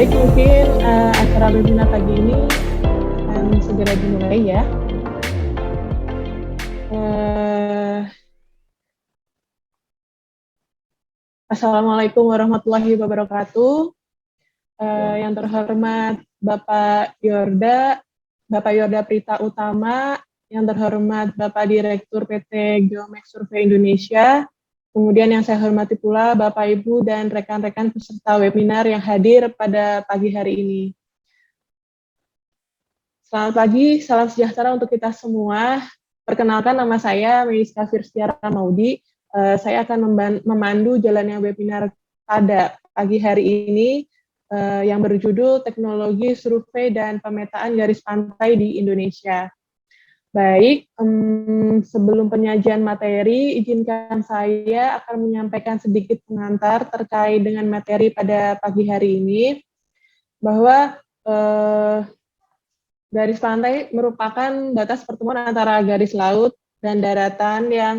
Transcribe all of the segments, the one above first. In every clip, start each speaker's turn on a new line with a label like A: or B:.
A: Baik, mungkin acara webinar pagi ini akan segera dimulai ya. Assalamualaikum warahmatullahi wabarakatuh. Yang terhormat Bapak Yorda Prita Utama, yang terhormat Bapak Direktur PT Geomax Survey Indonesia, kemudian yang saya hormati pula Bapak Ibu dan rekan-rekan peserta webinar yang hadir pada pagi hari ini. Selamat pagi, salam sejahtera untuk kita semua. Perkenalkan, nama saya Meiska Firstiara Maudi. Saya akan memandu jalannya webinar pada pagi hari ini yang berjudul Teknologi Survei dan Pemetaan Garis Pantai di Indonesia. Baik, sebelum penyajian materi, izinkan saya akan menyampaikan sedikit pengantar terkait dengan materi pada pagi hari ini, bahwa garis pantai merupakan batas pertemuan antara garis laut dan daratan yang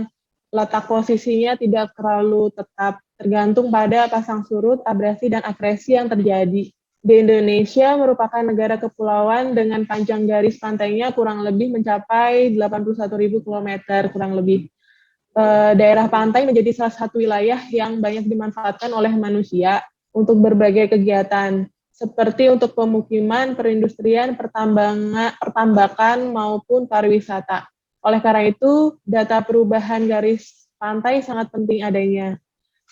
A: letak posisinya tidak terlalu tetap, tergantung pada pasang surut, abrasi, dan akresi yang terjadi. Di Indonesia merupakan negara kepulauan dengan panjang garis pantainya kurang lebih mencapai 81.000 km kurang lebih. Daerah pantai menjadi salah satu wilayah yang banyak dimanfaatkan oleh manusia untuk berbagai kegiatan, seperti untuk pemukiman, perindustrian, pertambakan, maupun pariwisata. Oleh karena itu, data perubahan garis pantai sangat penting adanya.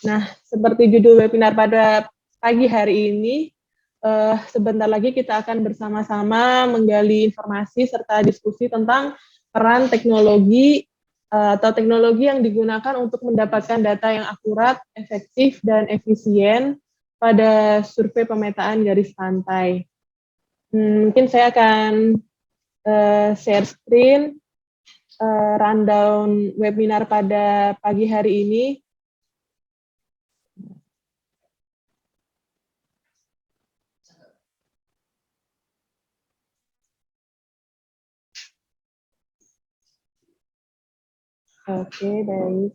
A: Nah, seperti judul webinar pada pagi hari ini, sebentar lagi kita akan bersama-sama menggali informasi serta diskusi tentang peran teknologi atau teknologi yang digunakan untuk mendapatkan data yang akurat, efektif, dan efisien pada survei pemetaan garis pantai. Mungkin saya akan share screen rundown webinar pada pagi hari ini. Oke, baik.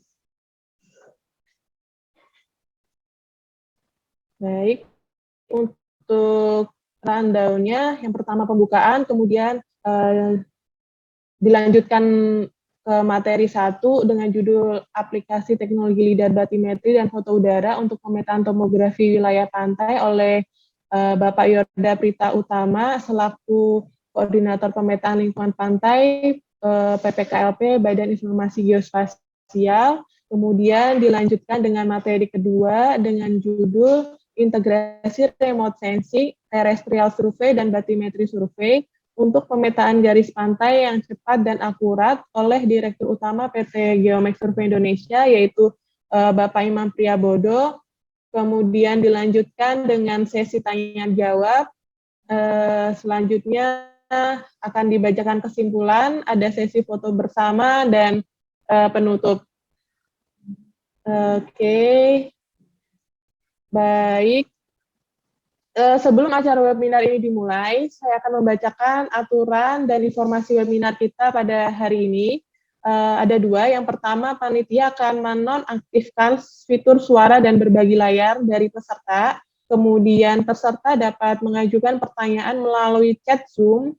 A: Baik, untuk rundown-nya, yang pertama pembukaan, kemudian dilanjutkan ke materi 1 dengan judul aplikasi teknologi lidar batimetri dan foto udara untuk pemetaan tomografi wilayah pantai oleh Bapak Yorda Prita Utama selaku Koordinator Pemetaan Lingkungan Pantai PPKLP Badan Informasi Geospasial. Kemudian dilanjutkan dengan materi kedua dengan judul integrasi remote sensing, terrestrial survey, dan batimetri survei untuk pemetaan garis pantai yang cepat dan akurat oleh Direktur Utama PT Geomax Survey Indonesia, yaitu Bapak Imam Priyabodo. Kemudian dilanjutkan dengan sesi tanya-jawab. Selanjutnya akan dibacakan kesimpulan, ada sesi foto bersama, dan penutup. Oke, baik. Sebelum acara webinar ini dimulai, saya akan membacakan aturan dan informasi webinar kita pada hari ini. Ada dua. Yang pertama, panitia akan menonaktifkan fitur suara dan berbagi layar dari peserta. Kemudian peserta dapat mengajukan pertanyaan melalui chat Zoom.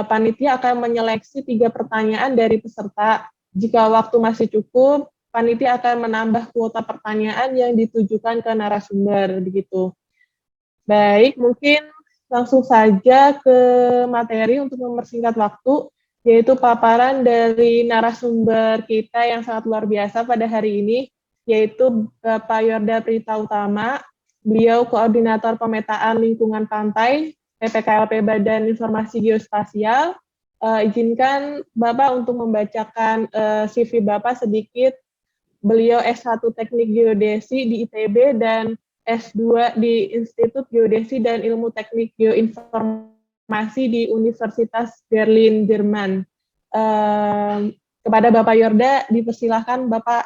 A: Panitia akan menyeleksi 3 pertanyaan dari peserta. Jika waktu masih cukup, panitia akan menambah kuota pertanyaan yang ditujukan ke narasumber, begitu. Baik, mungkin langsung saja ke materi untuk mempersingkat waktu, yaitu paparan dari narasumber kita yang sangat luar biasa pada hari ini, yaitu Bapak Yorda Prita Utama. Beliau Koordinator Pemetaan Lingkungan Pantai, PPKLP Badan Informasi Geospasial. Izinkan Bapak untuk membacakan CV Bapak sedikit. Beliau S1 Teknik Geodesi di ITB dan S2 di Institut Geodesi dan Ilmu Teknik Geoinformasi di Universitas Berlin, Jerman. Kepada Bapak Yorda, dipersilahkan Bapak.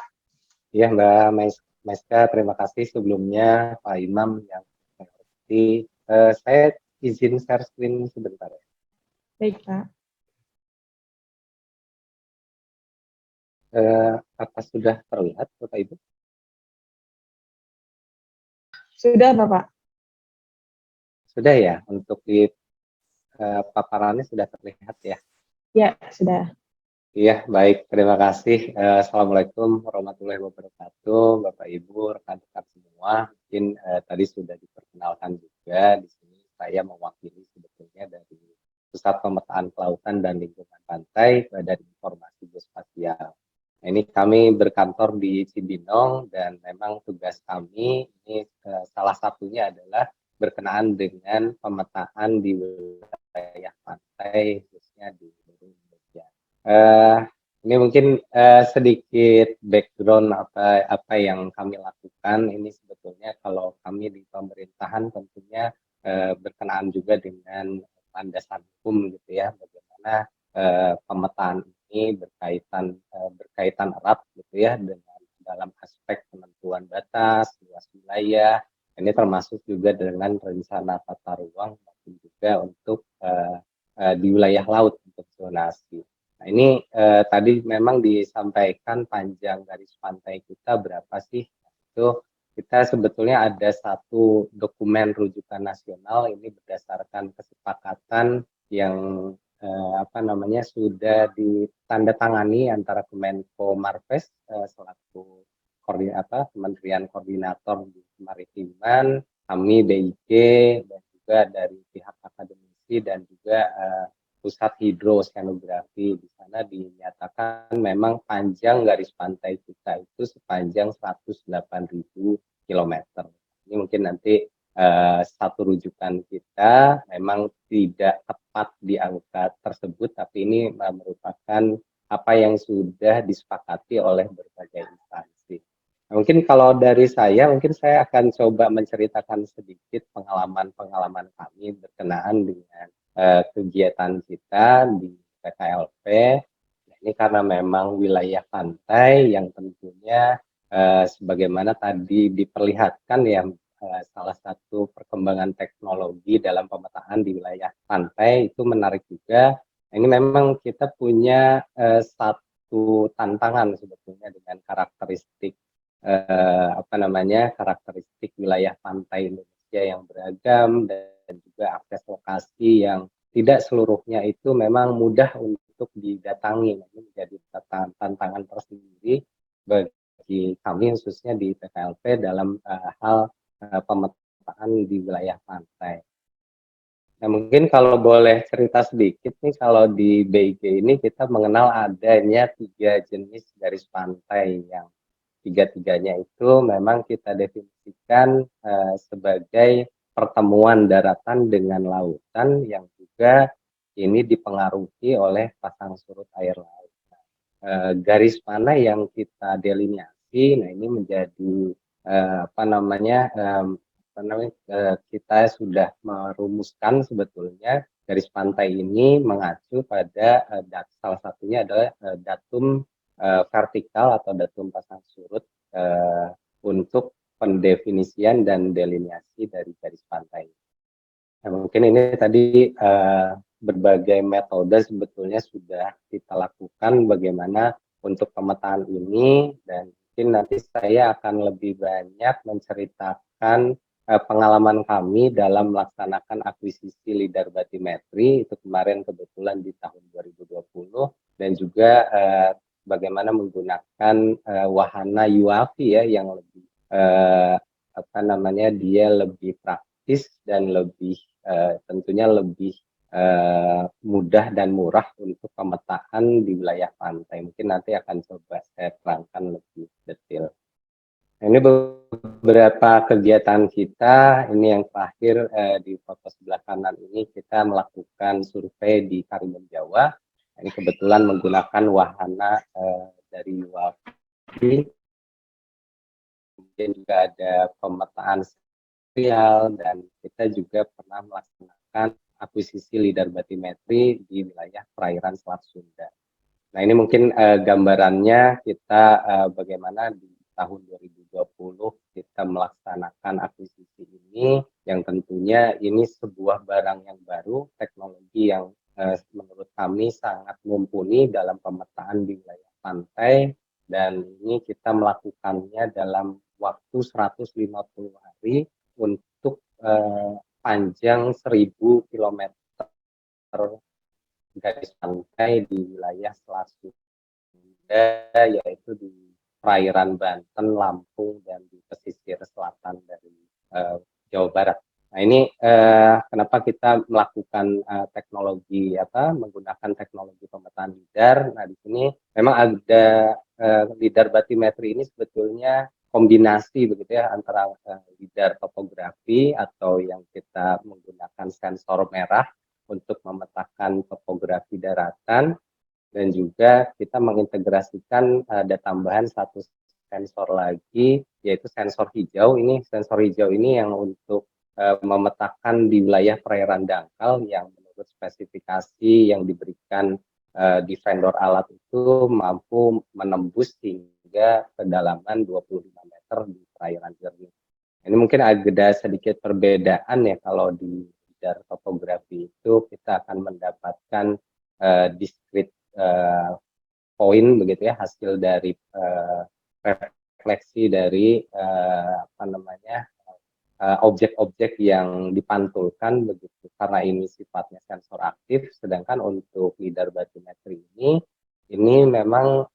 B: Ya, Mbak Maiska, terima kasih sebelumnya Pak Imam yang mengerti. Saya izin share screen sebentar ya.
A: Baik, Pak.
B: Apa sudah terlihat, Bapak Ibu?
A: Sudah, Bapak.
B: sudah ya untuk di paparannya sudah terlihat ya.
A: Ya, sudah.
B: Iya, baik. Terima kasih. Assalamualaikum warahmatullahi wabarakatuh, Bapak Ibu, rekan-rekan semua. Mungkin tadi sudah diperkenalkan juga. Di sini saya mewakili sebetulnya dari Pusat Pemetaan Kelautan dan Lingkungan Pantai Badan Informasi Geospasial. Nah, ini kami berkantor di Cibinong dan memang tugas kami ini salah satunya adalah berkenaan dengan pemetaan di wilayah pantai khususnya di seluruh Indonesia. Eh, ini mungkin sedikit background apa yang kami lakukan. Ini sebetulnya kalau kami di pemerintahan tentunya berkenaan juga dengan landasan hukum gitu ya, bagaimana pemetaan ini berkaitan erat gitu ya dengan dalam aspek penentuan batas, luas wilayah. Ini termasuk juga dengan rencana tata ruang maupun juga untuk di wilayah laut untuk zonasi. Nah, ini tadi memang disampaikan panjang garis pantai kita berapa sih? Itu kita sebetulnya ada satu dokumen rujukan nasional ini berdasarkan kesepakatan yang sudah ditandatangani antara Kemenko Marves selaku Kementerian Koordinator di Kemaritiman, kami BIG dan juga dari pihak akademisi dan juga Pusat Hidroseanografi. Di sana dinyatakan memang panjang garis pantai kita itu sepanjang 108.000 kilometer. Ini mungkin nanti satu rujukan kita memang tidak tepat di angka tersebut, tapi ini merupakan apa yang sudah disepakati oleh berbagai instansi. Nah, mungkin kalau dari saya, mungkin saya akan coba menceritakan sedikit pengalaman-pengalaman kami berkenaan dengan kegiatan kita di PKLP. Nah, ini karena memang wilayah pantai yang tentunya sebagaimana tadi diperlihatkan ya, salah satu perkembangan teknologi dalam pemetaan di wilayah pantai itu menarik juga. Ini memang kita punya satu tantangan sebetulnya dengan karakteristik karakteristik wilayah pantai Indonesia yang beragam dan juga akses lokasi yang tidak seluruhnya itu memang mudah untuk didatangi. Ini menjadi tantangan tersendiri bagi kami khususnya di PKLP dalam hal pemetaan di wilayah pantai. Nah, mungkin kalau boleh cerita sedikit nih, kalau di BIG ini kita mengenal adanya 3 jenis garis pantai yang tiga-tiganya itu memang kita definisikan sebagai pertemuan daratan dengan lautan yang juga ini dipengaruhi oleh pasang surut air laut. Garis mana yang kita delineasi, nah ini menjadi kita sudah merumuskan sebetulnya garis pantai ini mengacu pada salah satunya adalah datum vertikal atau datum pasang surut untuk pendefinisian dan delineasi dari garis pantai. Nah, mungkin ini tadi berbagai metode sebetulnya sudah kita lakukan bagaimana untuk pemetaan ini, dan mungkin nanti saya akan lebih banyak menceritakan pengalaman kami dalam melaksanakan akuisisi lidar batimetri itu kemarin kebetulan di tahun 2020, dan juga bagaimana menggunakan wahana UAV ya yang lebih dia lebih praktis dan lebih tentunya lebih mudah dan murah untuk pemetaan di wilayah pantai. Mungkin nanti akan coba saya terangkan lebih detail. Ini beberapa kegiatan kita. Ini yang terakhir di foto sebelah kanan ini kita melakukan survei di Karimun Jawa. Ini kebetulan menggunakan wahana dari WAFI. Kemudian juga ada pemetaan serial dan kita juga pernah melaksanakan akuisisi lidar batimetri di wilayah perairan Selat Sunda. Nah, ini mungkin gambarannya kita bagaimana di tahun 2020 kita melaksanakan akuisisi ini, yang tentunya ini sebuah barang yang baru, teknologi yang menurut kami sangat mumpuni dalam pemetaan di wilayah pantai, dan ini kita melakukannya dalam waktu 150 hari untuk sepanjang 1.000 kilometer garis pantai di wilayah Selat Sunda, yaitu di perairan Banten, Lampung, dan di pesisir selatan dari Jawa Barat. Nah ini kenapa kita melakukan menggunakan teknologi pemetaan lidar. Nah di sini memang ada lidar batimetri ini sebetulnya kombinasi begitu ya antara lidar topografi atau yang kita menggunakan sensor merah untuk memetakan topografi daratan, dan juga kita mengintegrasikan ada tambahan satu sensor lagi, yaitu sensor hijau. Ini sensor hijau ini yang untuk memetakan di wilayah perairan dangkal yang menurut spesifikasi yang diberikan di vendor alat itu mampu menembus hingga kedalaman 25 meter di perairan jernih. Ini mungkin ada sedikit perbedaan ya, kalau di lidar topografi itu kita akan mendapatkan discrete poin begitu ya, hasil dari refleksi dari objek-objek yang dipantulkan begitu, karena ini sifatnya sensor aktif. Sedangkan untuk lidar batimetri ini memang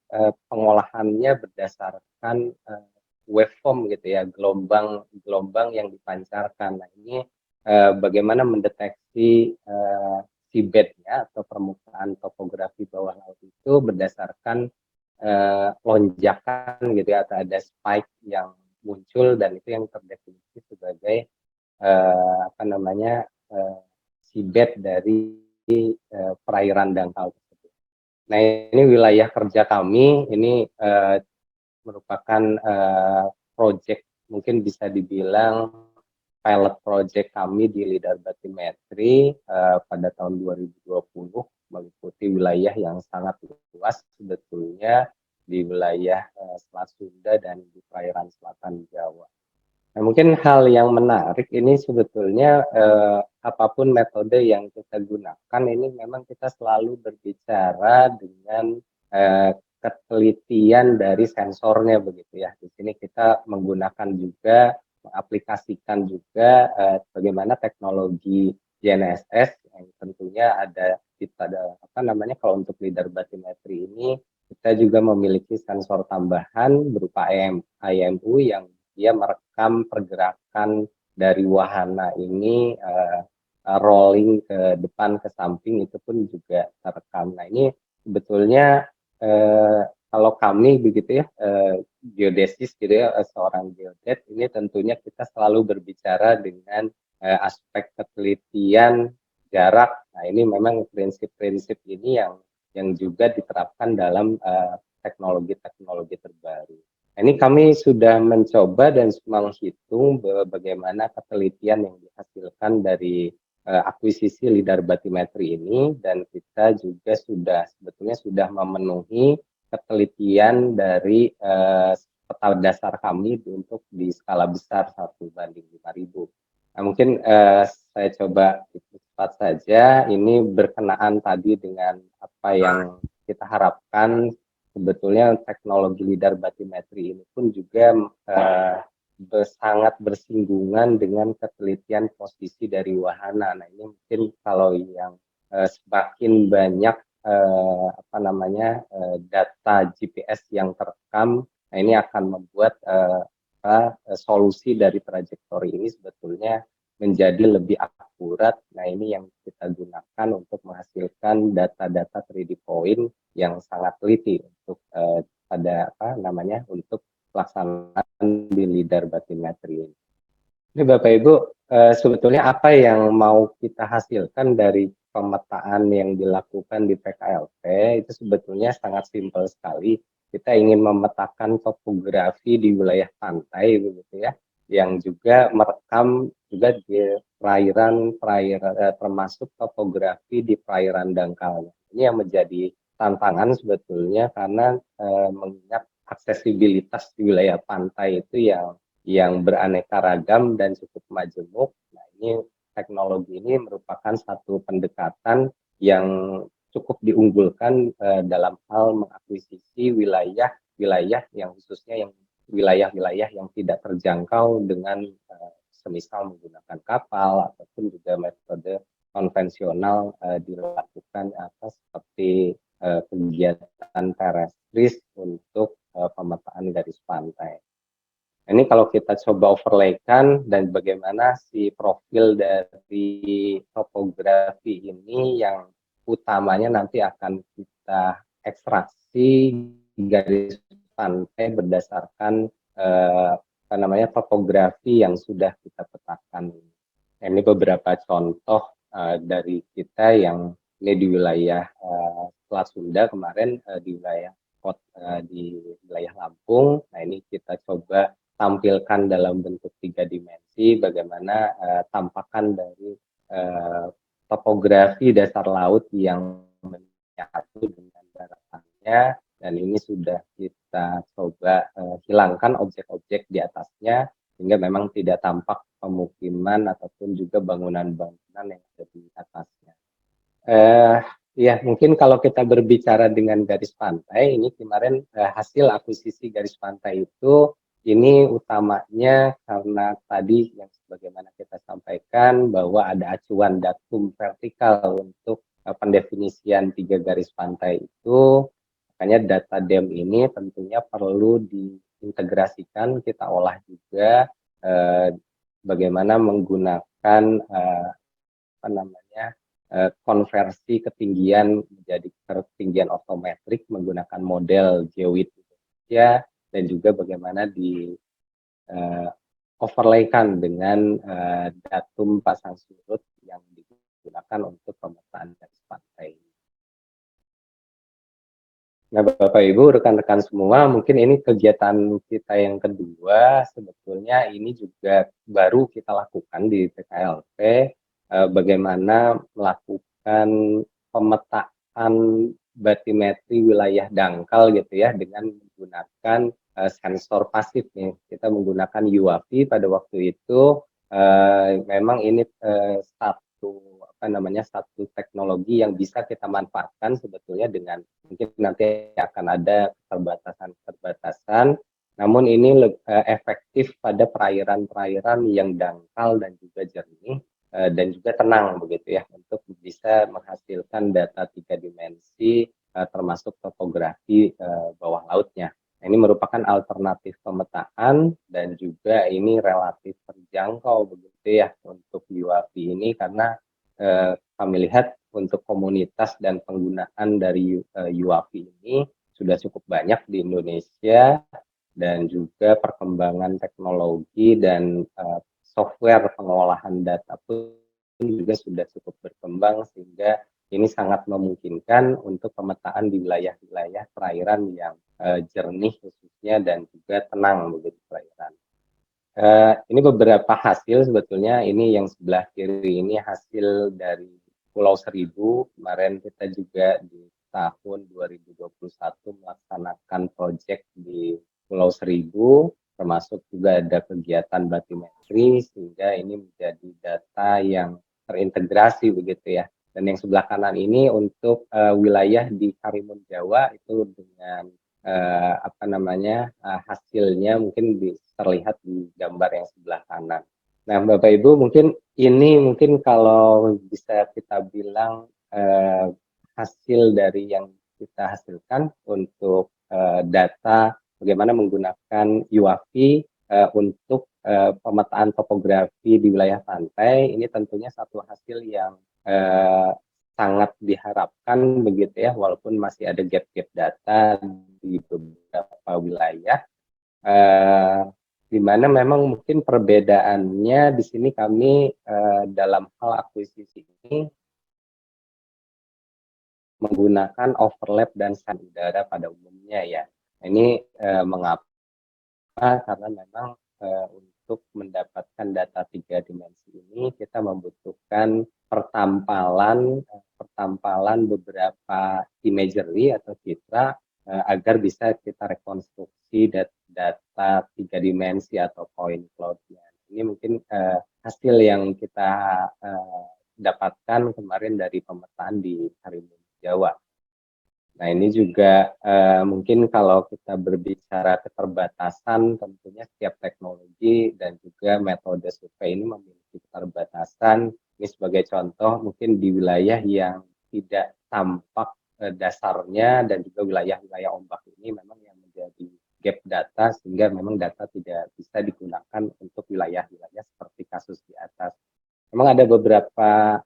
B: pengolahannya berdasarkan waveform gitu ya, gelombang yang dipancarkan. Nah ini bagaimana mendeteksi seabed-nya atau permukaan topografi bawah laut itu berdasarkan lonjakan gitu ya, atau ada spike yang muncul, dan itu yang terdefinisi sebagai seabed dari perairan dangkal tersebut. Nah ini wilayah kerja kami, ini merupakan project, mungkin bisa dibilang pilot project kami di lidar batimetri pada tahun 2020, meliputi wilayah yang sangat luas sebetulnya di wilayah Selat Sunda dan di perairan selatan Jawa. Nah, mungkin hal yang menarik ini sebetulnya apapun metode yang kita gunakan, ini memang kita selalu berbicara dengan ketelitian dari sensornya begitu ya. Di sini kita menggunakan juga, mengaplikasikan juga bagaimana teknologi GNSS yang tentunya ada kalau untuk lidar batimetri ini kita juga memiliki sensor tambahan berupa IMU yang dia merekam pergerakan dari wahana ini rolling ke depan, ke samping, itu pun juga terekam. Nah ini sebetulnya kalau kami begitu ya, geodesis gitu ya, seorang geodet, ini tentunya kita selalu berbicara dengan aspek ketelitian jarak. Nah ini memang prinsip-prinsip ini yang juga diterapkan dalam teknologi-teknologi terbaru. Nah, ini kami sudah mencoba dan menghitung bagaimana ketelitian yang dihasilkan dari akuisisi lidar batimetri ini, dan kita juga sebetulnya sudah memenuhi ketelitian dari peta dasar kami untuk di skala besar 1:5.000. Nah, mungkin saya coba cepat saja, ini berkenaan tadi dengan apa yang kita harapkan. Sebetulnya teknologi lidar batimetri ini pun juga sangat bersinggungan dengan ketelitian posisi dari wahana. Nah ini mungkin kalau yang semakin banyak data GPS yang terekam, nah ini akan membuat solusi dari trajektori ini sebetulnya menjadi lebih akurat. Nah ini yang kita gunakan untuk menghasilkan data-data 3D point yang sangat teliti untuk untuk pelaksanaan di lidar batimetri ini. Ini Bapak Ibu, sebetulnya apa yang mau kita hasilkan dari pemetaan yang dilakukan di PKLP itu sebetulnya sangat simpel sekali. Kita ingin memetakan topografi di wilayah pantai begitu ya, yang juga merekam juga di perairan termasuk topografi di perairan dangkalnya. Ini yang menjadi tantangan sebetulnya, karena mengingat aksesibilitas di wilayah pantai itu yang beraneka ragam dan cukup majemuk. Nah, ini teknologi ini merupakan satu pendekatan yang cukup diunggulkan dalam hal mengakuisisi wilayah-wilayah yang khususnya yang wilayah-wilayah yang tidak terjangkau dengan semisal menggunakan kapal ataupun juga metode konvensional dilakukan seperti kegiatan terestris untuk pemetaan garis pantai. Ini kalau kita coba overlaykan dan bagaimana si profil dari topografi ini yang utamanya nanti akan kita ekstraksi garis pantai berdasarkan topografi yang sudah kita petakan. Ini beberapa contoh dari kita yang ini di wilayah Selat Sunda kemarin di wilayah Lampung. Nah, ini kita coba tampilkan dalam bentuk 3 dimensi bagaimana tampakan dari topografi dasar laut yang menyatu dengan daratannya, dan ini sudah kita coba hilangkan objek-objek di atasnya sehingga memang tidak tampak pemukiman ataupun juga bangunan-bangunan yang ada di atasnya. Ya, mungkin kalau kita berbicara dengan garis pantai, ini kemarin hasil akuisisi garis pantai itu, ini utamanya karena tadi yang sebagaimana kita sampaikan bahwa ada acuan datum vertikal untuk pendefinisian 3 garis pantai itu, makanya data DEM ini tentunya perlu diintegrasikan, kita olah juga bagaimana menggunakan konversi ketinggian menjadi ketinggian otometrik menggunakan model geoid Indonesia, dan juga bagaimana di overlaykan dengan datum pasang surut yang digunakan untuk pemetaan garis pantai. Nah, Bapak Ibu, rekan-rekan semua, mungkin ini kegiatan kita yang kedua. Sebetulnya ini juga baru kita lakukan di PKLP, bagaimana melakukan pemetaan batimetri wilayah dangkal gitu ya, dengan menggunakan sensor pasif nih. Kita menggunakan UAV pada waktu itu. Memang ini satu teknologi yang bisa kita manfaatkan sebetulnya, dengan mungkin nanti akan ada keterbatasan, namun ini efektif pada perairan-perairan yang dangkal dan juga jernih dan juga tenang begitu ya, untuk bisa menghasilkan data 3 dimensi termasuk topografi bawah lautnya. Ini merupakan alternatif pemetaan dan juga ini relatif terjangkau begitu ya untuk UAV ini, karena kami lihat untuk komunitas dan penggunaan dari UAV ini sudah cukup banyak di Indonesia, dan juga perkembangan teknologi dan software pengolahan data pun juga sudah cukup berkembang, sehingga ini sangat memungkinkan untuk pemetaan di wilayah-wilayah perairan yang jernih khususnya dan juga tenang begitu perairan. Ini beberapa hasil sebetulnya. Ini yang sebelah kiri ini hasil dari Pulau Seribu. Kemarin kita juga di tahun 2021 melaksanakan proyek di Pulau Seribu, termasuk juga ada kegiatan batimetri, sehingga ini menjadi data yang terintegrasi begitu ya. Dan yang sebelah kanan ini untuk wilayah di Karimun Jawa itu dengan hasilnya mungkin terlihat di gambar yang sebelah kanan. Nah, Bapak Ibu, mungkin kalau bisa kita bilang hasil dari yang kita hasilkan untuk data bagaimana menggunakan UAV untuk pemetaan topografi di wilayah pantai. Ini tentunya satu hasil yang sangat diharapkan begitu ya, walaupun masih ada gap-gap data di beberapa wilayah, di mana memang mungkin perbedaannya di sini kami dalam hal akuisisi ini menggunakan overlap dan scan udara pada umumnya ya. Ini mengapa? Karena memang untuk mendapatkan data 3 dimensi ini kita membutuhkan pertampalan beberapa imagery atau citra agar bisa kita rekonstruksi data 3 dimensi atau point cloud-nya. Ini mungkin hasil yang kita dapatkan kemarin dari pemetaan di Karimun Jawa. Nah, ini juga mungkin kalau kita berbicara keterbatasan, tentunya setiap teknologi dan juga metode survei ini memiliki keterbatasan. Ini sebagai contoh, mungkin di wilayah yang tidak tampak dasarnya dan juga wilayah-wilayah ombak ini memang yang menjadi gap data, sehingga memang data tidak bisa digunakan untuk wilayah-wilayah seperti kasus di atas. Memang ada beberapa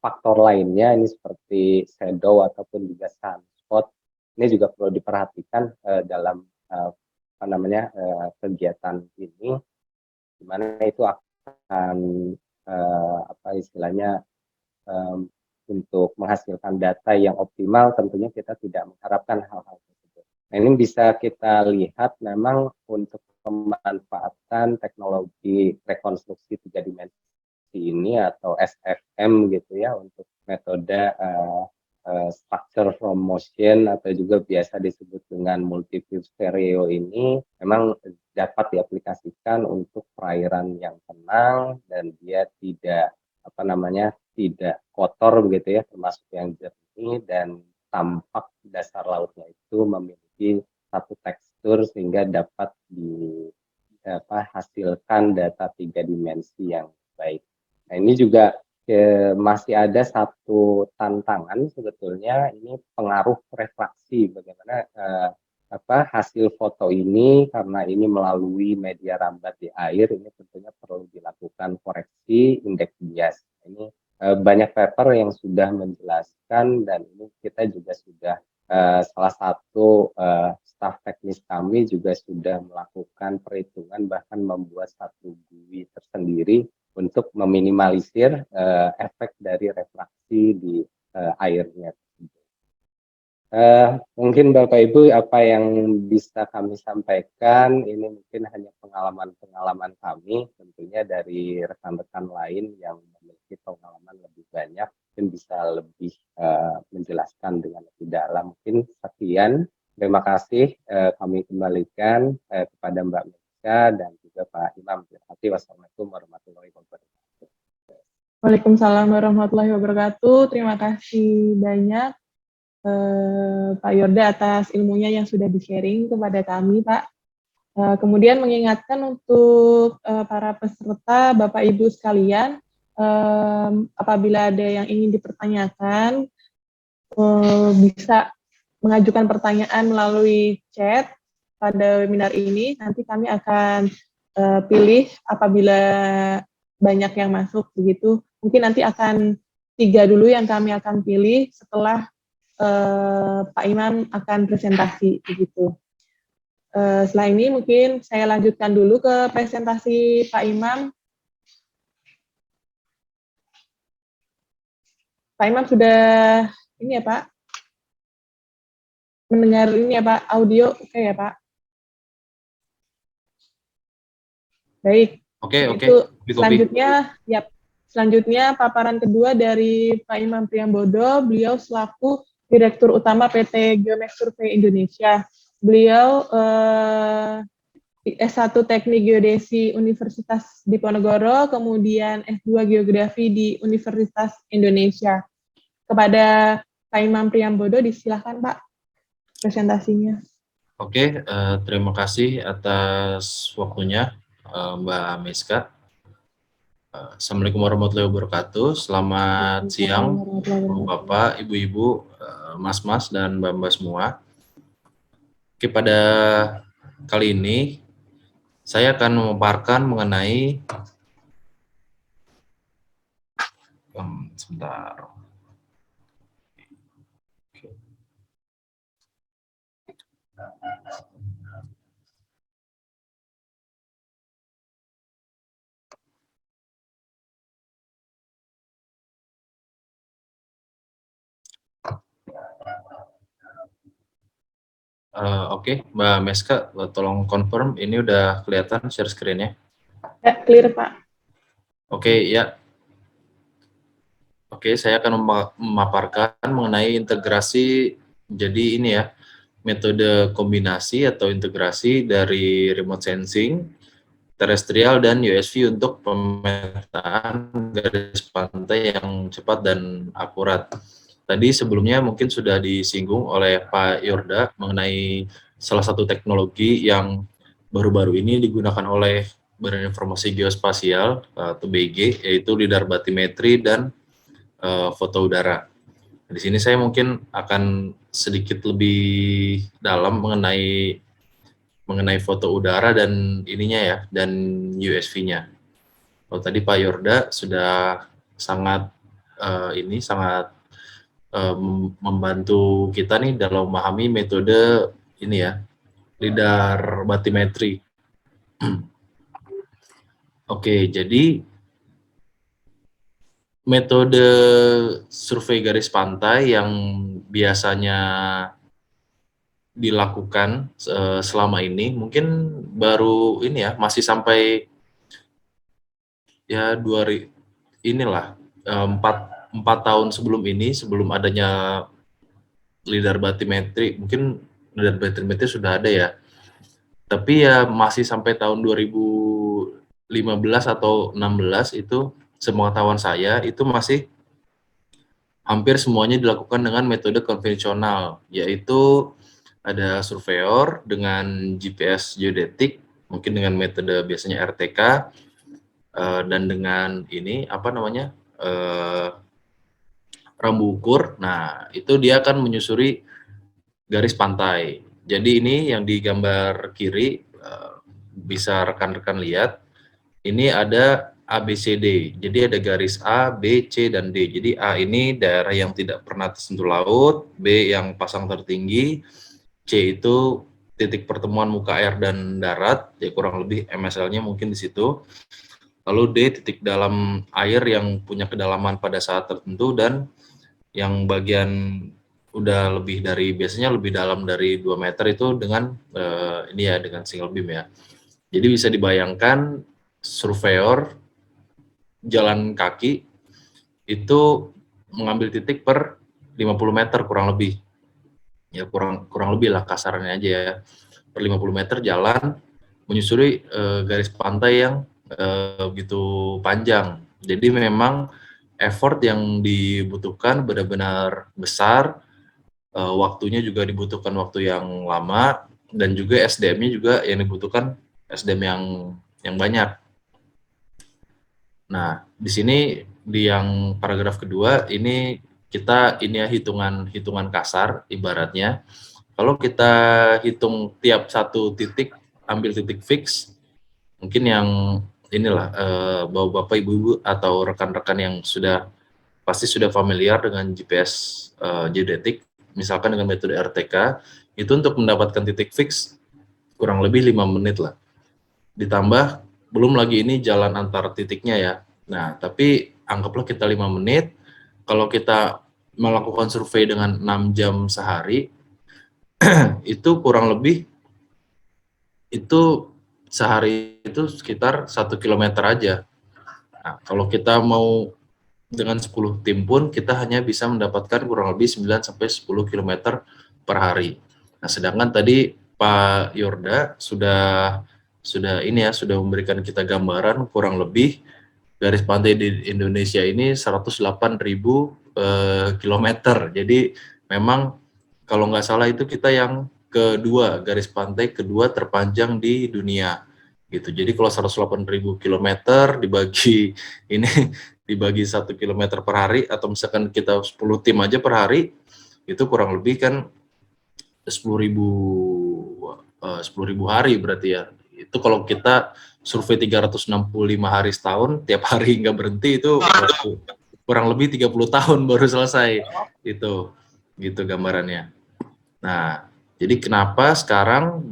B: faktor lainnya ini seperti shadow ataupun juga sunspot. Ini juga perlu diperhatikan dalam apa namanya kegiatan ini, di mana itu akan apa istilahnya untuk menghasilkan data yang optimal. Tentunya kita tidak mengharapkan hal-hal tersebut. Nah, ini bisa kita lihat memang untuk pemanfaatan teknologi rekonstruksi tiga dimensi ini atau SFM gitu ya, untuk metode structure from motion atau juga biasa disebut dengan multi-view stereo ini memang dapat diaplikasikan untuk perairan yang tenang dan dia tidak apa namanya tidak kotor begitu ya, termasuk yang jernih, dan tampak dasar lautnya itu memiliki satu tekstur sehingga dapat hasilkan data tiga dimensi yang baik. Nah, ini juga masih ada satu tantangan sebetulnya, ini pengaruh refraksi, bagaimana hasil foto ini, karena ini melalui media rambat di air, ini tentunya perlu dilakukan koreksi indeks bias. Ini banyak paper yang sudah menjelaskan, dan ini kita juga sudah salah satu staf teknis kami juga sudah melakukan perhitungan, bahkan membuat satu GUI tersendiri untuk meminimalisir efek dari refraksi di airnya. Mungkin Bapak Ibu, apa yang bisa kami sampaikan ini mungkin hanya pengalaman-pengalaman kami, tentunya dari rekan-rekan lain yang memiliki pengalaman lebih banyak mungkin bisa lebih menjelaskan dengan lebih dalam. Mungkin sekian, terima kasih, kami kembalikan kepada Mbak Mika dan juga Pak Imam. Terima kasih. Wassalamualaikum warahmatullahi wabarakatuh.
A: Waalaikumsalam warahmatullahi wabarakatuh. Terima kasih banyak Pak Yorda atas ilmunya yang sudah di-sharing kepada kami, Pak. Kemudian mengingatkan untuk para peserta, Bapak Ibu sekalian, apabila ada yang ingin dipertanyakan, bisa mengajukan pertanyaan melalui chat pada webinar ini. Nanti kami akan pilih apabila banyak yang masuk begitu. Mungkin nanti akan 3 dulu yang kami akan pilih setelah Pak Imam akan presentasi begitu. Setelah ini mungkin saya lanjutkan dulu ke presentasi Pak Imam. Pak Imam sudah ini ya Pak? Mendengar ini ya Pak, audio oke ya Pak? Baik.
C: Oke.
A: Itu selanjutnya paparan kedua dari Pak Imam Priyambodo. Beliau selaku Direktur Utama PT Geomek Survey Indonesia. Beliau S1 Teknik Geodesi Universitas Diponegoro, kemudian S2 Geografi di Universitas Indonesia. Kepada Pak Imam Priyambodo, disilakan Pak presentasinya.
C: Oke, terima kasih atas waktunya Mbak Miska. Assalamualaikum warahmatullahi wabarakatuh. Selamat siang Bapak, Ibu-ibu, Mas-mas, dan Mbak-mbak semua. Oke, pada kali ini saya akan memaparkan mengenai sebentar. Oke, Mbak Meska, tolong confirm ini udah kelihatan share screen-nya?
A: Ya, clear Pak.
C: Oke, ya. Oke, saya akan memaparkan mengenai integrasi, jadi ini ya, metode kombinasi atau integrasi dari remote sensing, terestrial, dan USV untuk pemetaan garis pantai yang cepat dan akurat. tadi sebelumnya mungkin sudah disinggung oleh Pak Yorda mengenai salah satu teknologi yang baru-baru ini digunakan oleh Badan Informasi Geospasial atau BG, yaitu lidar batimetri dan foto udara. Di sini saya mungkin akan sedikit lebih dalam mengenai foto udara dan ininya ya, dan USV-nya. Kalau tadi Pak Yorda sudah sangat sangat membantu kita nih dalam memahami metode ini ya, lidar batimetri. Oke, jadi metode survei garis pantai yang biasanya dilakukan selama ini mungkin baru ini ya, masih sampai ya empat tahun sebelum ini, sebelum adanya lidar batimetri, mungkin lidar batimetri sudah ada ya, tapi ya masih sampai tahun 2015 atau 16 itu sepengetahuan saya itu masih hampir semuanya dilakukan dengan metode konvensional, yaitu ada surveyor dengan GPS geodetik, mungkin dengan metode biasanya RTK, dan dengan ini apa namanya rambu ukur. Nah, itu dia akan menyusuri garis pantai. Jadi ini yang di gambar kiri bisa rekan-rekan lihat. Ini ada ABCD. Jadi ada garis A, B, C, dan D. Jadi A ini daerah yang tidak pernah tersentuh laut, B yang pasang tertinggi, C itu titik pertemuan muka air dan darat, ya kurang lebih MSL-nya mungkin di situ. Lalu D titik dalam air yang punya kedalaman pada saat tertentu, dan yang bagian udah biasanya lebih dalam dari 2 meter itu dengan ini ya, dengan single beam ya. Jadi bisa dibayangkan surveyor jalan kaki itu mengambil titik per 50 meter kurang lebih. Ya kurang lebih lah kasarnya aja ya. Per 50 meter jalan menyusuri garis pantai yang begitu panjang. Jadi memang effort yang dibutuhkan benar-benar besar, waktunya juga dibutuhkan waktu yang lama, dan juga SDM-nya juga yang dibutuhkan SDM yang banyak. Nah, di sini di yang paragraf kedua ini kita ini ya hitungan kasar ibaratnya. Kalau kita hitung tiap satu titik, ambil titik fix, mungkin yang inilah bapak-bapak, ibu-ibu atau rekan-rekan yang pasti sudah familiar dengan GPS geodetik, misalkan dengan metode RTK, itu untuk mendapatkan titik fix kurang lebih 5 menit lah. Ditambah belum lagi ini jalan antar titiknya ya. Nah, tapi anggaplah kita 5 menit, kalau kita melakukan survei dengan 6 jam sehari, itu kurang lebih itu sehari itu sekitar 1 kilometer aja. Nah, kalau kita mau dengan 10 tim pun kita hanya bisa mendapatkan kurang lebih 9 sampai 10 km per hari. Nah, sedangkan tadi Pak Yorda sudah memberikan kita gambaran kurang lebih garis pantai di Indonesia ini 108.000 kilometer. Jadi memang kalau nggak salah itu kita yang garis pantai kedua terpanjang di dunia gitu. Jadi kalau 108.000 kilometer dibagi 1 kilometer per hari, atau misalkan kita 10 tim aja per hari, itu kurang lebih kan 10.000 hari berarti ya. Itu kalau kita survei 365 hari setahun, tiap hari nggak berhenti, itu kurang lebih 30 tahun baru selesai. Itu gitu gambarannya. Nah, jadi kenapa sekarang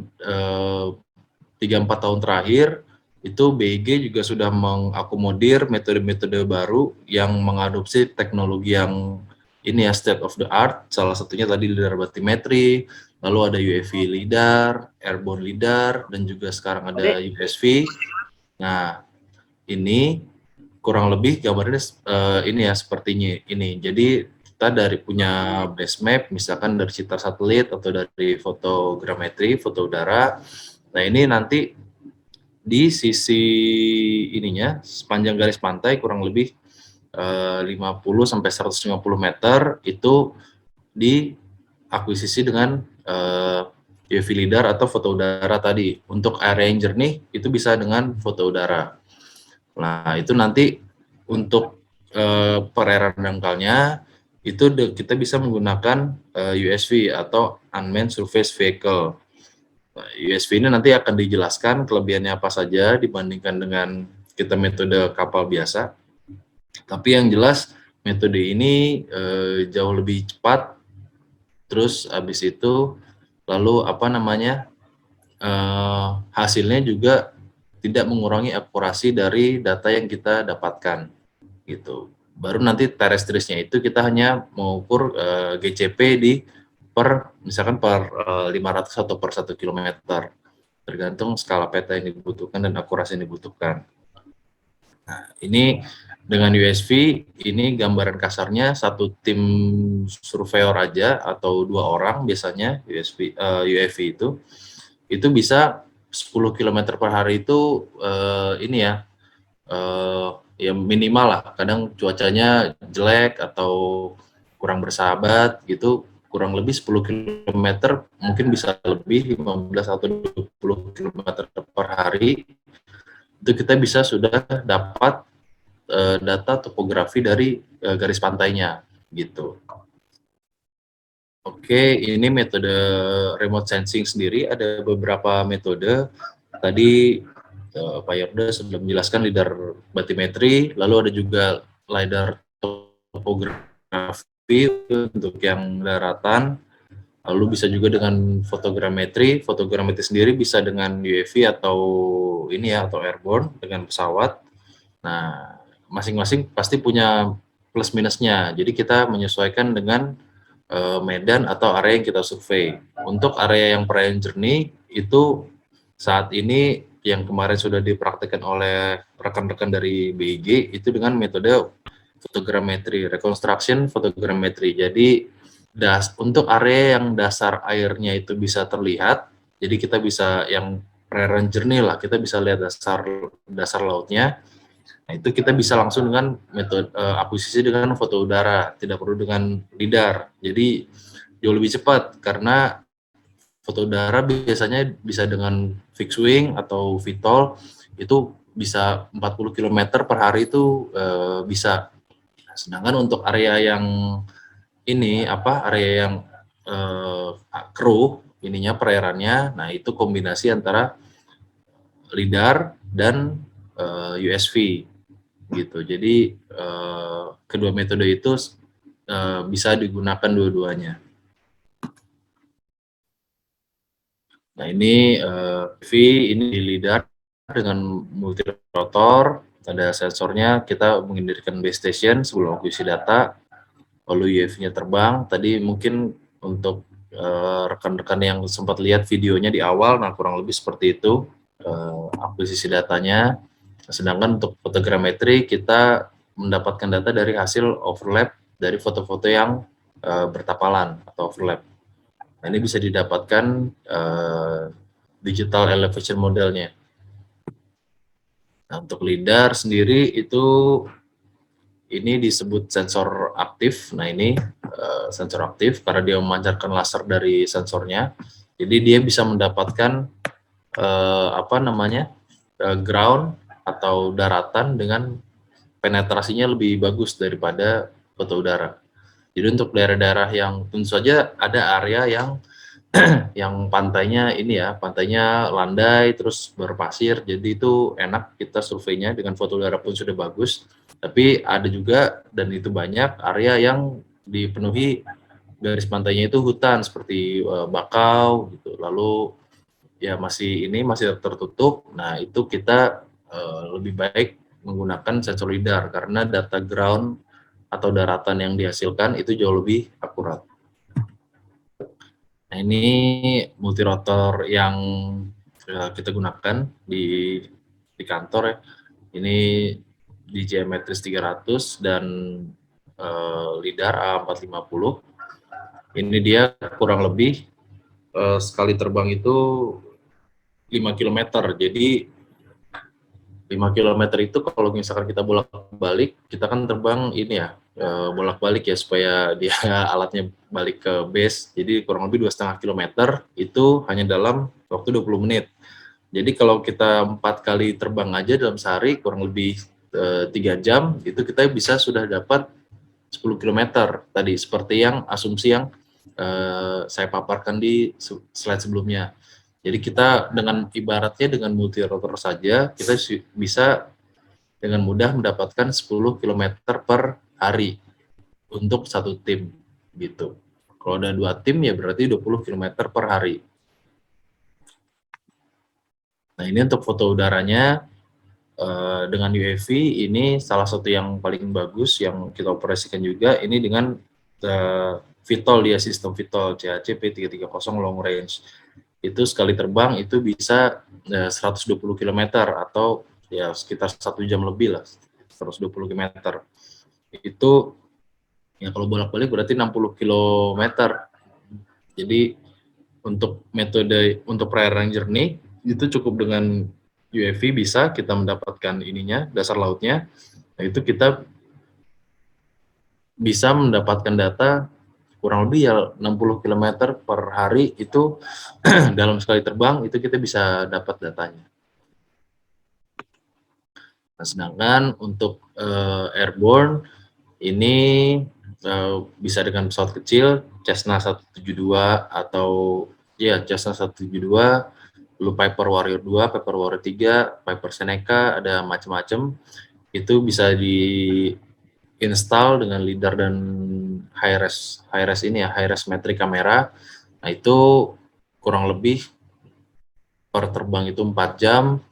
C: 3-4 tahun terakhir itu BIG juga sudah mengakomodir metode-metode baru yang mengadopsi teknologi yang ini ya, state of the art. Salah satunya tadi lidar batimetri, lalu ada UAV lidar, airborne lidar, dan juga sekarang ada USV. Nah, ini kurang lebih gambarnya ini ya, sepertinya ini. Jadi kita punya base map, misalkan dari citar satelit atau dari fotogrametri, foto udara. Nah, ini nanti di sisi ininya, sepanjang garis pantai kurang lebih 50 sampai 150 meter itu diakuisisi dengan UV lidar atau foto udara tadi. Untuk area yang jernih itu bisa dengan foto udara. Nah, itu nanti untuk perairan dangkalnya itu kita bisa menggunakan USV atau Unmanned Surface Vehicle. Nah, USV ini nanti akan dijelaskan kelebihannya apa saja dibandingkan dengan kita metode kapal biasa. Tapi yang jelas metode ini jauh lebih cepat. Terus habis itu lalu apa namanya hasilnya juga tidak mengurangi akurasi dari data yang kita dapatkan gitu. Baru nanti terestrisnya itu kita hanya mengukur GCP di misalkan per 500 atau per 1 kilometer, tergantung skala peta yang dibutuhkan dan akurasi yang dibutuhkan. Nah, ini dengan USV, ini gambaran kasarnya satu tim surveyor aja atau 2 orang biasanya UAV itu bisa 10 km per hari itu ini ya, ya minimal lah. Kadang cuacanya jelek atau kurang bersahabat gitu, kurang lebih 10 km, mungkin bisa lebih 15 atau 20 km per hari, itu kita bisa sudah dapat data topografi dari garis pantainya gitu. Oke, ini metode remote sensing sendiri ada beberapa metode. Tadi Pak Yorda sudah menjelaskan lidar batimetri, lalu ada juga lidar topografi untuk yang daratan, lalu bisa juga dengan fotogrametri. Fotogrametri sendiri bisa dengan UAV atau ini ya, atau airborne dengan pesawat. Nah, masing-masing pasti punya plus minusnya. Jadi kita menyesuaikan dengan medan atau area yang kita survei. Untuk area yang perairan jernih itu saat ini yang kemarin sudah dipraktikkan oleh rekan-rekan dari BIG itu dengan metode fotogrametri, reconstruction fotogrametri. Jadi untuk area yang dasar airnya itu bisa terlihat, jadi kita bisa yang perairan jernih lah, kita bisa lihat dasar lautnya. Nah, itu kita bisa langsung dengan metode akuisisi dengan foto udara, tidak perlu dengan lidar. Jadi jauh lebih cepat karena foto udara biasanya bisa dengan fixed wing atau VTOL itu bisa 40 km per hari itu bisa. Sedangkan untuk area yang ini area yang keruh ininya perairannya, nah itu kombinasi antara lidar dan USV gitu. Jadi kedua metode itu bisa digunakan dua-duanya. Nah, ini ini di lidar dengan multirotor, ada sensornya, kita mengendalikan base station sebelum akuisisi data, lalu UAV-nya terbang. Tadi mungkin untuk rekan-rekan yang sempat lihat videonya di awal, nah kurang lebih seperti itu akuisisi datanya. Sedangkan untuk fotogrametri kita mendapatkan data dari hasil overlap dari foto-foto yang bertapalan atau overlap. Nah, ini bisa didapatkan digital elevation modelnya. Nah, untuk lidar sendiri itu ini disebut sensor aktif. Nah, ini sensor aktif karena dia memancarkan laser dari sensornya. Jadi dia bisa mendapatkan ground atau daratan dengan penetrasinya lebih bagus daripada foto udara. Jadi untuk daerah-daerah yang tentu saja ada area yang yang pantainya pantainya landai terus berpasir, jadi itu enak kita surveinya dengan foto udara pun sudah bagus. Tapi ada juga dan itu banyak area yang dipenuhi garis pantainya itu hutan seperti bakau gitu. Lalu ya masih tertutup. Nah, itu kita lebih baik menggunakan sensor lidar karena data ground atau daratan yang dihasilkan itu jauh lebih akurat. Nah, ini multirotor yang kita gunakan di kantor ya. Ini DJI Matrix 300 dan lidar A450. Ini dia kurang lebih sekali terbang itu 5 km. Jadi 5 kilometer itu kalau misalkan kita bolak-balik, kita kan terbang ini ya, bolak-balik ya supaya dia alatnya balik ke base. Jadi kurang lebih 2,5 kilometer itu hanya dalam waktu 20 menit. Jadi kalau kita 4 kali terbang aja dalam sehari kurang lebih 3 jam, itu kita bisa sudah dapat 10 kilometer tadi, seperti yang asumsi yang saya paparkan di slide sebelumnya. Jadi kita dengan ibaratnya dengan multi rotor saja, kita bisa dengan mudah mendapatkan 10 kilometer per hari untuk satu tim gitu. Kalau ada 2 tim ya berarti 20 kilometer per hari. Nah ini untuk foto udaranya dengan UAV ini salah satu yang paling bagus yang kita operasikan juga ini dengan VTOL dia, sistem VTOL CHC P330 long range. Itu sekali terbang itu bisa 120 km atau ya sekitar 1 jam lebih lah, 120 km. Itu ya kalau bolak-balik berarti 60 km. Jadi untuk metode untuk perairan jernih itu cukup dengan UAV bisa kita mendapatkan ininya, dasar lautnya. Nah, itu kita bisa mendapatkan data kurang lebih ya 60 km per hari itu dalam sekali terbang itu kita bisa dapat datanya. Nah, sedangkan untuk airborne ini bisa dengan pesawat kecil Cessna 172 atau ya Cessna 172, lalu Piper Warrior 2, Piper Warrior 3, Piper Seneca, ada macam-macam. Itu bisa di-install dengan LiDAR dan high-res ini ya, high-res metric kamera. Nah, itu kurang lebih per terbang itu 4 jam,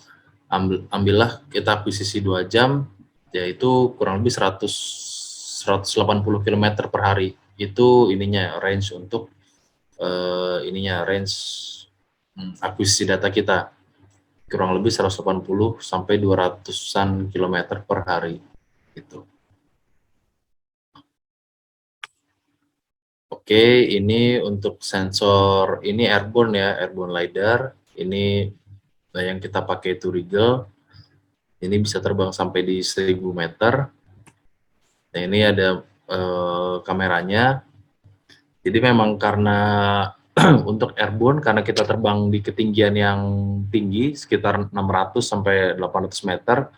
C: ambillah kita akuisisi 2 jam, yaitu kurang lebih 180 km per hari. Itu ininya range untuk akuisisi data kita. Kurang lebih 180 sampai 200-an kilometer per hari gitu. Oke, ini untuk sensor ini airborne ya, airborne LiDAR. Ini yang kita pakai itu Regal. Ini bisa terbang sampai di 1000 meter. Nah, ini ada kameranya. Jadi memang karena untuk airborne, karena kita terbang di ketinggian yang tinggi, sekitar 600 sampai 800 meter,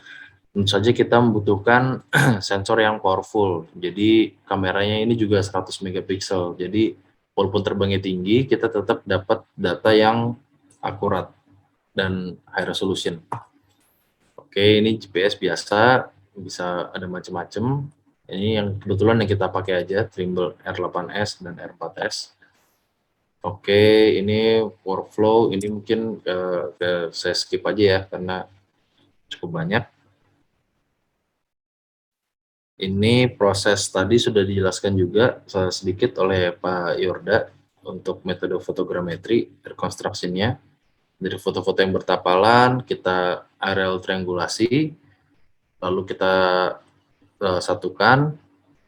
C: tentu saja kita membutuhkan sensor yang powerful. Jadi kameranya ini juga 100 megapiksel. Jadi walaupun terbangnya tinggi, kita tetap dapat data yang akurat dan high resolution. Oke, ini GPS biasa, bisa ada macam-macam. Ini yang kebetulan yang kita pakai aja, Trimble R8S dan R4S. Oke, ini workflow, ini mungkin saya skip aja ya, karena cukup banyak. Ini proses tadi sudah dijelaskan juga sedikit oleh Pak Yorda untuk metode fotogrametri reconstruction-nya. Dari foto-foto yang bertapalan, kita aerial triangulasi, lalu kita satukan,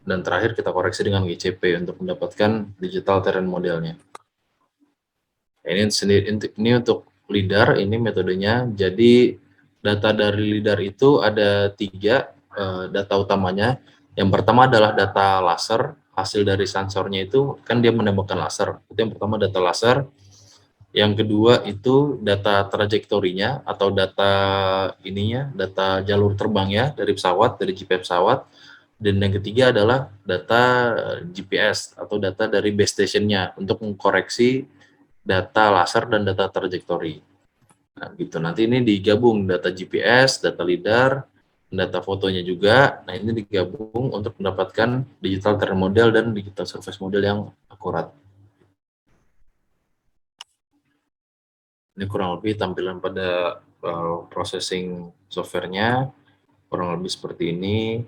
C: dan terakhir kita koreksi dengan GCP untuk mendapatkan digital terrain modelnya. Ini untuk LiDAR, ini metodenya. Jadi data dari LiDAR itu ada 3 data utamanya. Yang pertama adalah data laser, hasil dari sensornya itu kan dia menembakkan laser. Itu yang pertama, data laser. Yang kedua itu data trajektorinya atau data ininya, data jalur terbangnya dari pesawat, dari GPS pesawat. Dan yang ketiga adalah data GPS atau data dari base station-nya untuk mengkoreksi data laser dan data trajektori. Nah, gitu. Nanti ini digabung data GPS, data LiDAR, data fotonya juga. Nah, ini digabung untuk mendapatkan digital terrain model dan digital surface model yang akurat. Ini kurang lebih tampilan pada processing software-nya, kurang lebih seperti ini.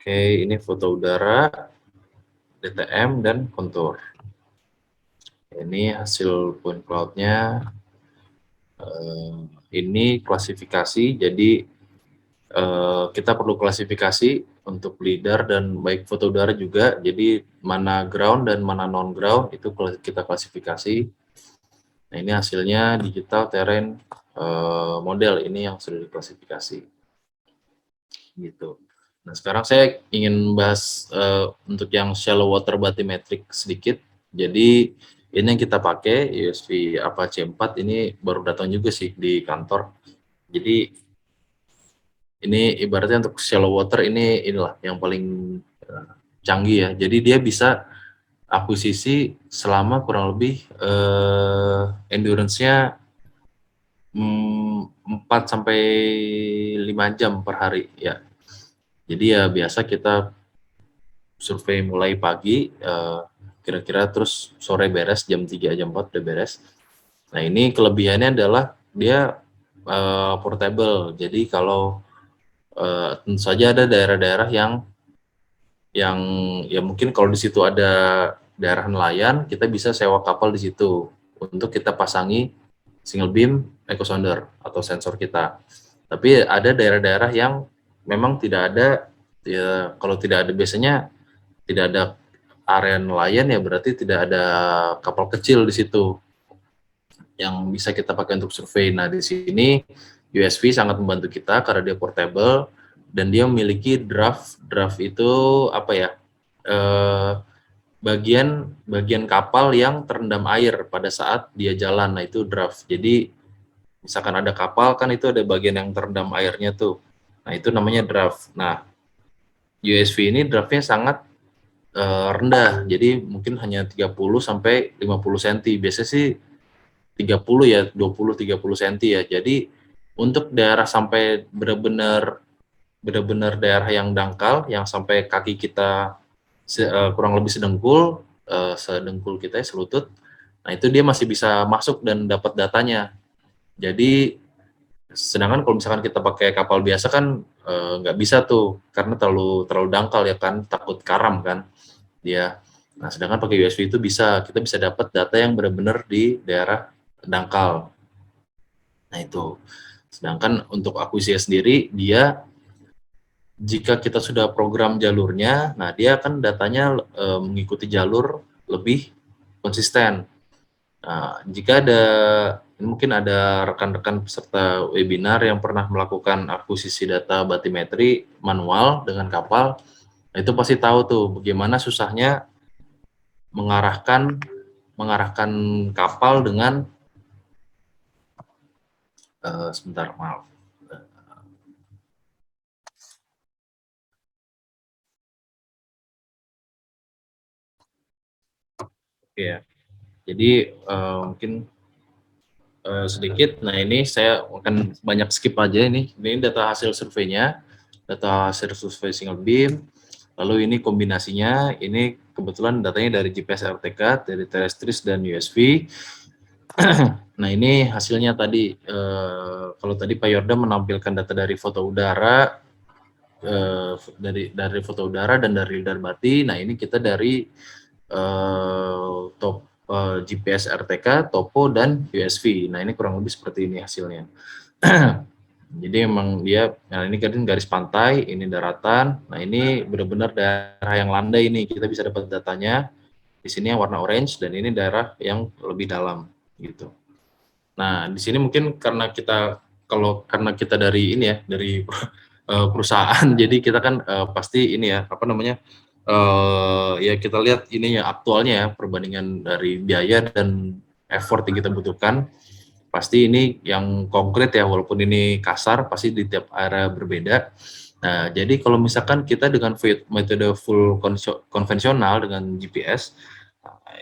C: Oke, ini foto udara, DTM, dan kontur. Ini hasil point cloud-nya. Ini klasifikasi, jadi kita perlu klasifikasi untuk LIDAR dan baik foto udara juga. Jadi mana ground dan mana non ground itu kita klasifikasi. Nah, ini hasilnya digital terrain model ini yang sudah diklasifikasi. Gitu. Nah, sekarang saya ingin bahas untuk yang shallow water bathymetric sedikit. Jadi ini yang kita pakai USV Apache 4 ini baru datang juga sih di kantor. Jadi ini ibaratnya untuk shallow water inilah yang paling canggih ya. Jadi dia bisa akuisisi selama kurang lebih endurance-nya 4 sampai 5 jam per hari ya. Jadi ya biasa kita survei mulai pagi kira-kira terus sore beres jam 3 jam 4 udah beres. Nah, ini kelebihannya adalah dia portable. Jadi kalau tentu saja ada daerah-daerah yang ya mungkin kalau di situ ada daerah nelayan, kita bisa sewa kapal di situ untuk kita pasangi single beam echo sounder atau sensor kita. Tapi ada daerah-daerah yang memang tidak ada, ya, kalau tidak ada biasanya tidak ada area nelayan ya berarti tidak ada kapal kecil di situ yang bisa kita pakai untuk survei. Nah, di sini USV sangat membantu kita karena dia portable dan dia memiliki draft itu apa ya, bagian kapal yang terendam air pada saat dia jalan. Nah, itu draft. Jadi misalkan ada kapal kan itu ada bagian yang terendam airnya tuh. Nah, itu namanya draft. Nah, USV ini draftnya sangat rendah. Jadi mungkin hanya 30 sampai 50 cm. Biasanya sih 30 ya, 20-30 cm ya. Jadi untuk daerah sampai benar-benar daerah yang dangkal, yang sampai kaki kita kurang lebih sedengkul kita ya, selutut. Nah, itu dia masih bisa masuk dan dapat datanya. Jadi sedangkan kalau misalkan kita pakai kapal biasa kan nggak bisa tuh karena terlalu dangkal ya kan, takut karam kan dia. Nah, sedangkan pakai USV itu kita bisa dapat data yang benar-benar di daerah dangkal. Nah, itu. Sedangkan untuk akuisisi sendiri dia jika kita sudah program jalurnya, nah dia akan datanya mengikuti jalur lebih konsisten. Nah, jika mungkin ada rekan-rekan peserta webinar yang pernah melakukan akuisisi data bathymetri manual dengan kapal, nah itu pasti tahu tuh bagaimana susahnya mengarahkan kapal dengan sebentar, maaf. Oke ya. Jadi mungkin sedikit. Nah, ini saya akan banyak skip aja ini. Ini data hasil surveinya, data hasil survei single beam. Lalu ini kombinasinya, ini kebetulan datanya dari GPS RTK, dari terrestris dan USV. Nah, ini hasilnya tadi, kalau tadi Pak Yorda menampilkan data dari foto udara, dari foto udara dan dari lidar bati. Nah, ini kita dari GPS RTK, topo, dan USV. Nah, ini kurang lebih seperti ini hasilnya. Jadi memang dia, nah ini kan garis pantai, ini daratan. Nah, ini benar-benar daerah yang landai ini, kita bisa dapat datanya. Di sini yang warna orange dan ini daerah yang lebih dalam gitu. Nah, di sini mungkin karena kita dari ini ya, dari perusahaan, jadi kita kan pasti ini ya, apa namanya? Ya kita lihat ininya aktualnya ya, perbandingan dari biaya dan effort yang kita butuhkan. Pasti ini yang konkret ya, walaupun ini kasar, pasti di tiap area berbeda. Nah, jadi kalau misalkan kita dengan metode full konvensional dengan GPS,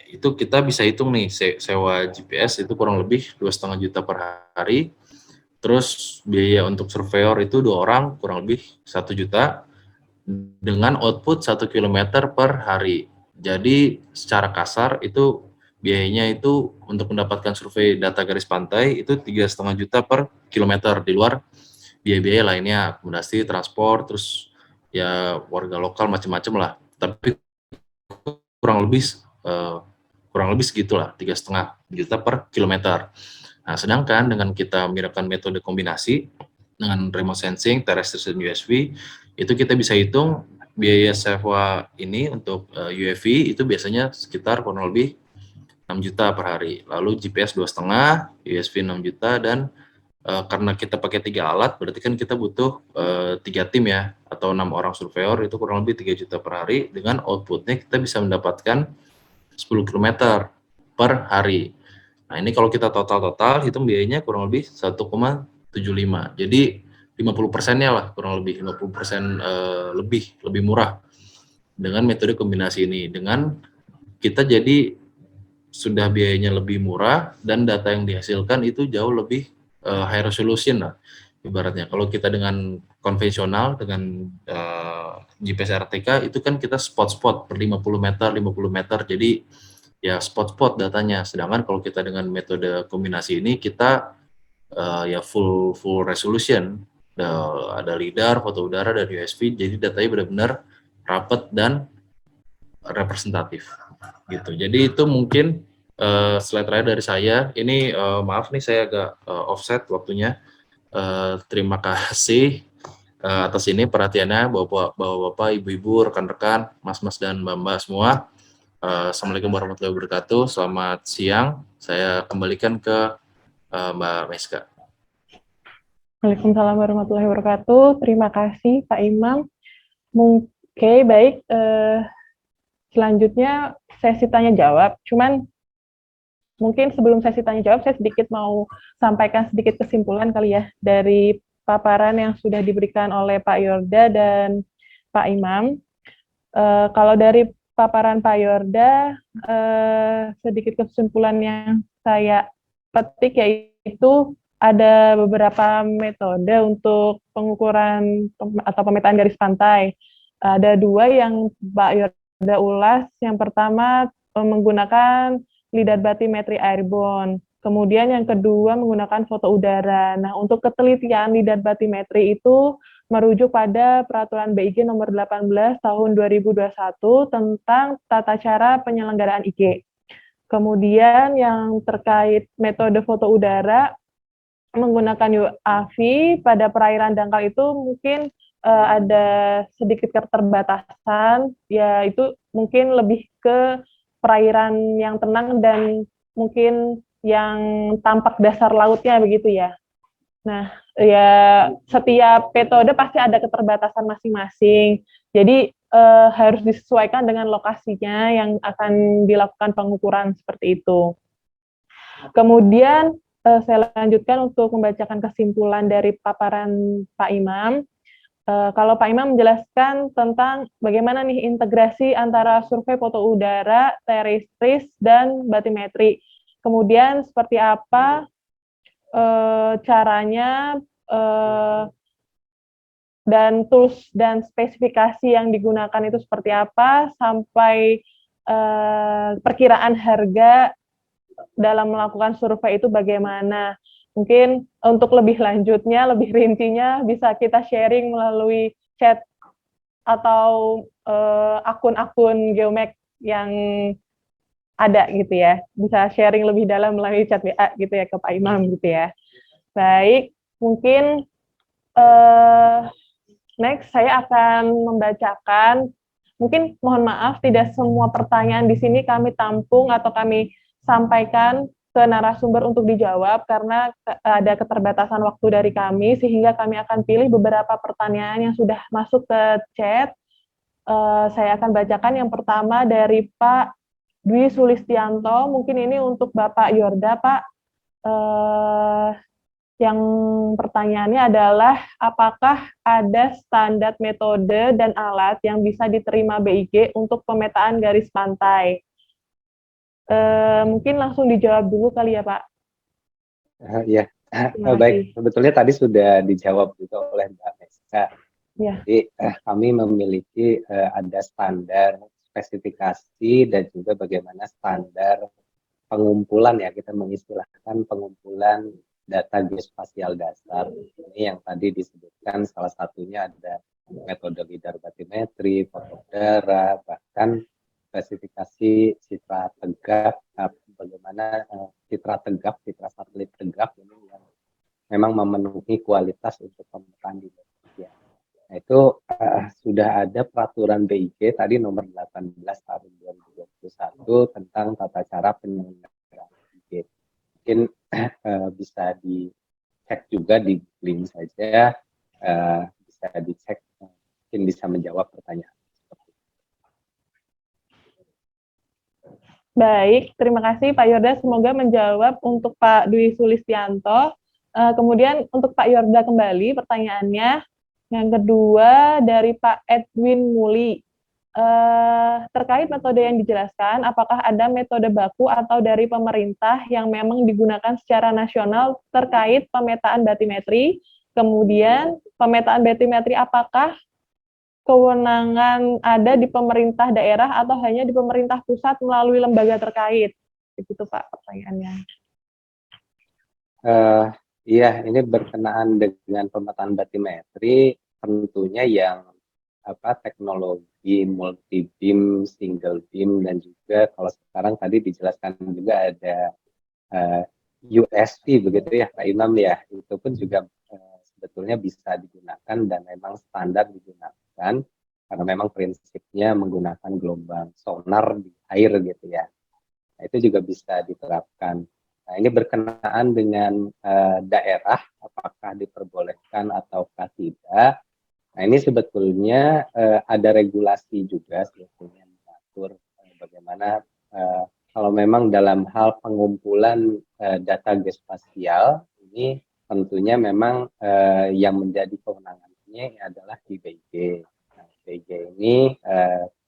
C: itu kita bisa hitung nih, sewa GPS itu kurang lebih 2,5 juta per hari. Terus biaya untuk surveyor itu 2 orang kurang lebih 1 juta dengan output 1 km per hari. Jadi secara kasar itu biayanya itu untuk mendapatkan survei data garis pantai itu 3,5 juta per kilometer, di luar biaya-biaya lainnya, akomodasi, transport, terus ya warga lokal macam-macam lah. Tapi kurang lebih segitulah, 3,5 juta per kilometer. Nah, sedangkan dengan kita menggunakan metode kombinasi dengan remote sensing, terrestrial dan USV, itu kita bisa hitung biaya sewa ini untuk UAV itu biasanya sekitar kurang lebih 6 juta per hari. Lalu GPS 2,5, USV 6 juta, dan karena kita pakai 3 alat, berarti kan kita butuh 3 tim ya, atau 6 orang surveyor, itu kurang lebih 3 juta per hari. Dengan outputnya kita bisa mendapatkan 10 km per hari. Nah, ini kalau kita total hitung biayanya kurang lebih 1,75. Jadi 50%-nya lah, kurang lebih 50% lebih murah dengan metode kombinasi ini. Dengan kita jadi sudah biayanya lebih murah dan data yang dihasilkan itu jauh lebih high resolution lah ibaratnya. Kalau kita dengan konvensional dengan GPS RTK itu kan kita spot-spot per 50 meter, jadi ya spot-spot datanya. Sedangkan kalau kita dengan metode kombinasi ini kita ya full resolution. Ada lidar, foto udara, dan USV, jadi datanya benar-benar rapat dan representatif gitu. Jadi itu mungkin slide terakhir dari saya. Ini maaf nih saya agak offset waktunya. Terima kasih atas ini perhatiannya bapak-bapak, ibu-ibu, rekan-rekan, mas-mas dan mbak-mbak semua. Assalamualaikum warahmatullahi wabarakatuh. Selamat siang. Saya kembalikan ke Mbak Meska.
A: Waalaikumsalam warahmatullahi wabarakatuh. Terima kasih Pak Imam. Oke, baik. Selanjutnya sesi tanya jawab. Cuman mungkin sebelum sesi tanya jawab, saya sedikit mau sampaikan sedikit kesimpulan kali ya dari paparan yang sudah diberikan oleh Pak Yorda dan Pak Imam. Kalau dari paparan Pak Yorda, sedikit kesimpulan yang saya petik yaitu ada beberapa metode untuk pengukuran atau pemetaan garis pantai. Ada 2 yang Pak Yorda ulas. Yang pertama menggunakan lidar batimetri airborne. Kemudian yang kedua menggunakan foto udara. Nah, untuk ketelitian lidar batimetri itu merujuk pada Peraturan BIG nomor 18 tahun 2021 tentang tata cara penyelenggaraan IG. Kemudian yang terkait metode foto udara menggunakan UAV pada perairan dangkal itu mungkin ada sedikit keterbatasan, yaitu mungkin lebih ke perairan yang tenang dan mungkin yang tampak dasar lautnya begitu ya. Nah, ya setiap metode pasti ada keterbatasan masing-masing. Jadi harus disesuaikan dengan lokasinya yang akan dilakukan pengukuran seperti itu. Kemudian saya lanjutkan untuk membacakan kesimpulan dari paparan Pak Imam. Kalau Pak Imam menjelaskan tentang bagaimana nih integrasi antara survei foto udara, terrestris, dan batimetri. Kemudian seperti apa caranya dan tools dan spesifikasi yang digunakan itu seperti apa, sampai perkiraan harga dalam melakukan survei itu bagaimana. Mungkin untuk lebih lanjutnya, lebih rincinya bisa kita sharing melalui chat atau akun-akun Geomax yang ada gitu ya. Bisa sharing lebih dalam melalui chat WA gitu ya ke Pak Imam gitu ya. Baik, mungkin next saya akan membacakan, mungkin mohon maaf tidak semua pertanyaan di sini kami tampung atau kami sampaikan ke narasumber untuk dijawab karena ada keterbatasan waktu dari kami, sehingga kami akan pilih beberapa pertanyaan yang sudah masuk ke chat. Saya akan bacakan yang pertama dari Pak Dwi Sulistianto. Mungkin ini untuk Bapak Yorda, Pak. Yang pertanyaannya adalah, apakah ada standar metode dan alat yang bisa diterima BIG untuk pemetaan garis pantai? Mungkin langsung dijawab dulu kali ya, Pak.
B: Ya, baik. Sebetulnya tadi sudah dijawab juga oleh Mbak Meska. Ya. Jadi kami memiliki ada standar spesifikasi dan juga bagaimana standar pengumpulan ya, kita mengistilahkan pengumpulan data geospasial dasar. Ini yang tadi disebutkan, salah satunya ada metode lidar batimetri, foto udara, bahkan spesifikasi citra tegak, bagaimana citra tegak, citra satelit tegak ini yang memang memenuhi kualitas untuk pemetaan di Indonesia. Nah, itu sudah ada peraturan BIG tadi nomor 18 tahun 2021 tentang tata cara penyelenggaraan BIG. Mungkin bisa dicek juga di link saja, bisa dicek, mungkin bisa menjawab pertanyaan.
A: Baik, terima kasih Pak Yorda. Semoga menjawab untuk Pak Dwi Sulistianto. Kemudian untuk Pak Yorda kembali pertanyaannya. Yang kedua dari Pak Edwin Muli. Terkait metode yang dijelaskan, apakah ada metode baku atau dari pemerintah yang memang digunakan secara nasional terkait pemetaan batimetri? Kemudian pemetaan batimetri apakah kewenangan ada di pemerintah daerah atau hanya di pemerintah pusat melalui lembaga terkait? Begitu Pak pertanyaannya.
B: Iya, ini berkenaan dengan pemetaan batimetri, tentunya yang teknologi multi beam, single beam, dan juga kalau sekarang tadi dijelaskan juga ada USV begitu ya Pak Imam ya, itu pun juga sebetulnya bisa digunakan dan memang standar digunakan karena memang prinsipnya menggunakan gelombang sonar di air gitu ya. Nah, itu juga bisa diterapkan. Nah, ini berkenaan dengan daerah, apakah diperbolehkan ataukah tidak. Nah, ini sebetulnya ada regulasi juga sebetulnya mengatur bagaimana kalau memang dalam hal pengumpulan data geospasial, ini tentunya memang yang menjadi kewenangannya adalah di BIG. Nah, BIG ini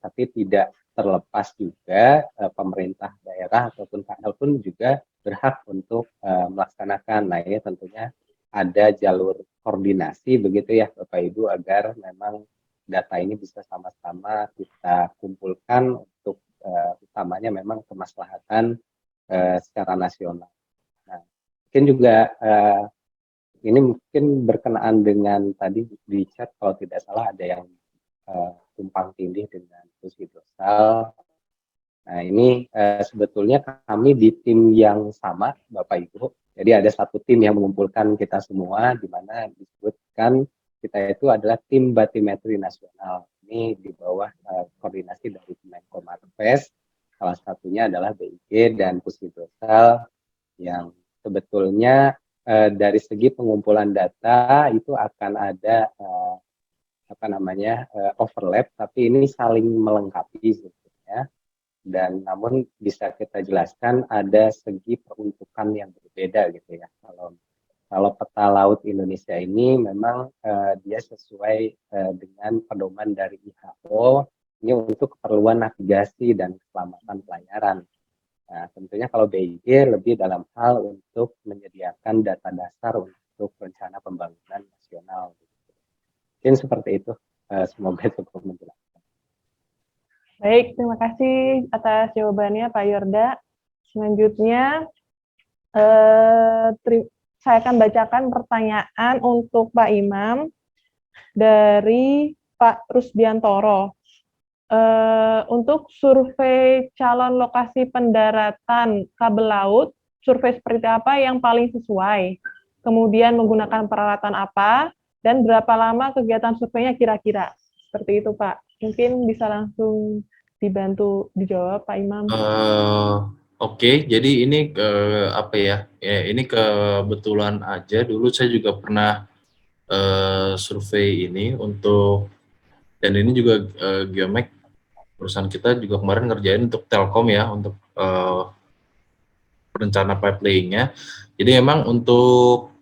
B: tapi tidak terlepas juga pemerintah daerah ataupun KL pun juga berhak untuk melaksanakan. Nah, ini tentunya ada jalur koordinasi begitu ya Bapak Ibu agar memang data ini bisa sama-sama kita kumpulkan untuk utamanya memang kemaslahatan secara nasional. Nah, mungkin juga ini mungkin berkenaan dengan tadi di chat kalau tidak salah ada yang tumpang tindih dengan fungsi dorsal. Nah, ini sebetulnya kami di tim yang sama Bapak Ibu. Jadi ada satu tim yang mengumpulkan kita semua di mana disebutkan kita itu adalah tim batimetri nasional. Ini di bawah koordinasi dari Kemenko Marves. Salah satunya adalah BIG dan Pusdosal yang sebetulnya dari segi pengumpulan data itu akan ada overlap, tapi ini saling melengkapi sebetulnya. Dan namun bisa kita jelaskan ada segi peruntukan yang berbeda gitu ya. Kalau peta laut Indonesia ini memang dia sesuai dengan pedoman dari IHO ini untuk keperluan navigasi dan keselamatan pelayaran. Nah, tentunya kalau BIG lebih dalam hal untuk menyediakan data dasar untuk rencana pembangunan nasional. Mungkin seperti itu. Semoga cukup menjelaskan.
A: Baik, terima kasih atas jawabannya Pak Yorda. Selanjutnya, saya akan bacakan pertanyaan untuk Pak Imam dari Pak Rusdiantoro. Untuk survei calon lokasi pendaratan kabel laut, survei seperti apa yang paling sesuai? Kemudian menggunakan peralatan apa? Dan berapa lama kegiatan surveinya kira-kira? Seperti itu, Pak. Mungkin bisa langsung dibantu dijawab, Pak Imam.
C: Oke, jadi ini ini kebetulan aja dulu saya juga pernah survei ini untuk, dan ini juga Geomek perusahaan kita juga kemarin ngerjain untuk Telkom ya, untuk rencana pipeline-nya. Jadi memang untuk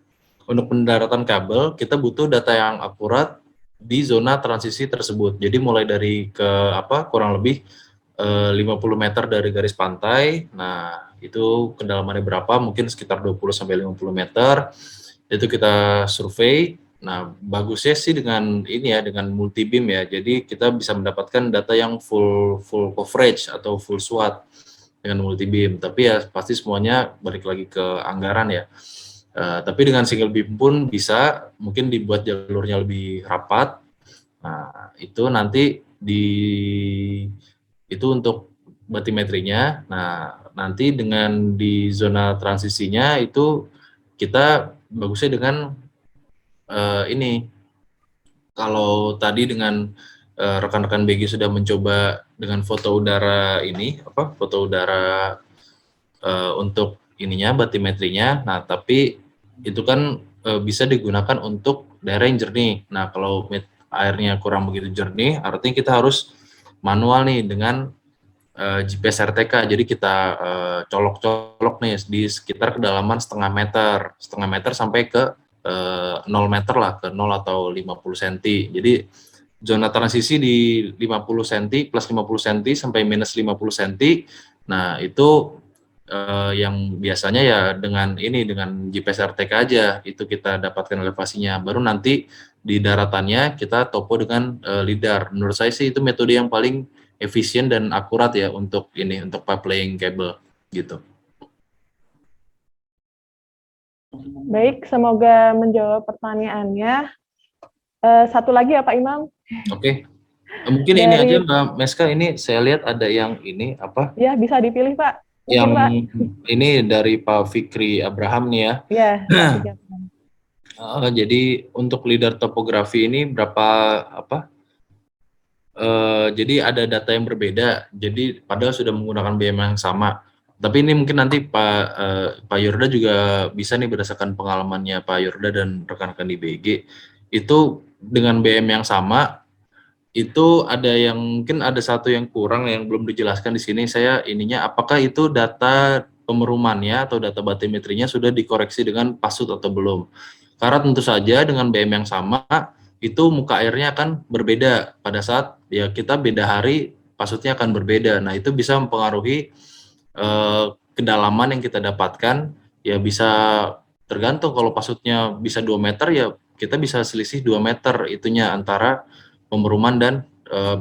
C: pendaratan kabel kita butuh data yang akurat di zona transisi tersebut. Jadi mulai dari kurang lebih 50 meter dari garis pantai. Nah, itu kedalamannya berapa? Mungkin sekitar 20 sampai 50 meter. Itu kita survei. Nah, bagusnya sih dengan ini ya, dengan multi beam ya. Jadi kita bisa mendapatkan data yang full coverage atau full SWOT dengan multi beam. Tapi ya pasti semuanya balik lagi ke anggaran ya. Tapi dengan single beam pun bisa, mungkin dibuat jalurnya lebih rapat. Nah, itu nanti itu untuk batimetrinya. Nah, nanti dengan di zona transisinya itu kita bagusnya dengan ini kalau tadi dengan rekan-rekan BG sudah mencoba dengan foto udara ini, foto udara untuk ininya, batimetrinya. Nah, tapi itu kan bisa digunakan untuk daerah yang jernih. Nah, kalau airnya kurang begitu jernih, artinya kita harus manual nih dengan GPS RTK. Jadi kita colok-colok nih di sekitar kedalaman setengah meter sampai ke 0 meter lah, ke 0 atau 50 cm. Jadi zona transisi di 50 cm, plus 50 cm sampai minus 50 cm. Nah, itu yang biasanya ya dengan GPS RTK aja itu kita dapatkan elevasinya. Baru nanti di daratannya kita topo dengan LIDAR. Menurut saya sih itu metode yang paling efisien dan akurat ya untuk pipe laying cable gitu.
A: Baik, semoga menjawab pertanyaannya. Satu lagi ya Pak Imam.
C: Oke. Mungkin ini aja Mbak Meska, ini saya lihat ada yang ini apa?
A: Ya, bisa dipilih Pak. Mungkin,
C: yang
A: Pak.
C: Ini dari Pak Fikri Abraham nih ya.
A: Iya.
C: Jadi untuk LIDAR topografi ini berapa jadi ada data yang berbeda. Jadi padahal sudah menggunakan BM yang sama. Tapi ini mungkin nanti Pak Yurda juga bisa nih berdasarkan pengalamannya Pak Yurda dan rekan-rekan di BG. Itu dengan BM yang sama, itu ada yang mungkin ada satu yang kurang yang belum dijelaskan di sini. Saya ininya apakah itu data pemerumannya atau data batimetrinya sudah dikoreksi dengan pasut atau belum? Karena tentu saja dengan BM yang sama itu muka airnya akan berbeda pada saat ya kita beda hari pasutnya akan berbeda. Nah, itu bisa mempengaruhi kedalaman yang kita dapatkan. Ya bisa tergantung, kalau pasutnya bisa 2 meter ya kita bisa selisih 2 meter itunya antara pemeruman dan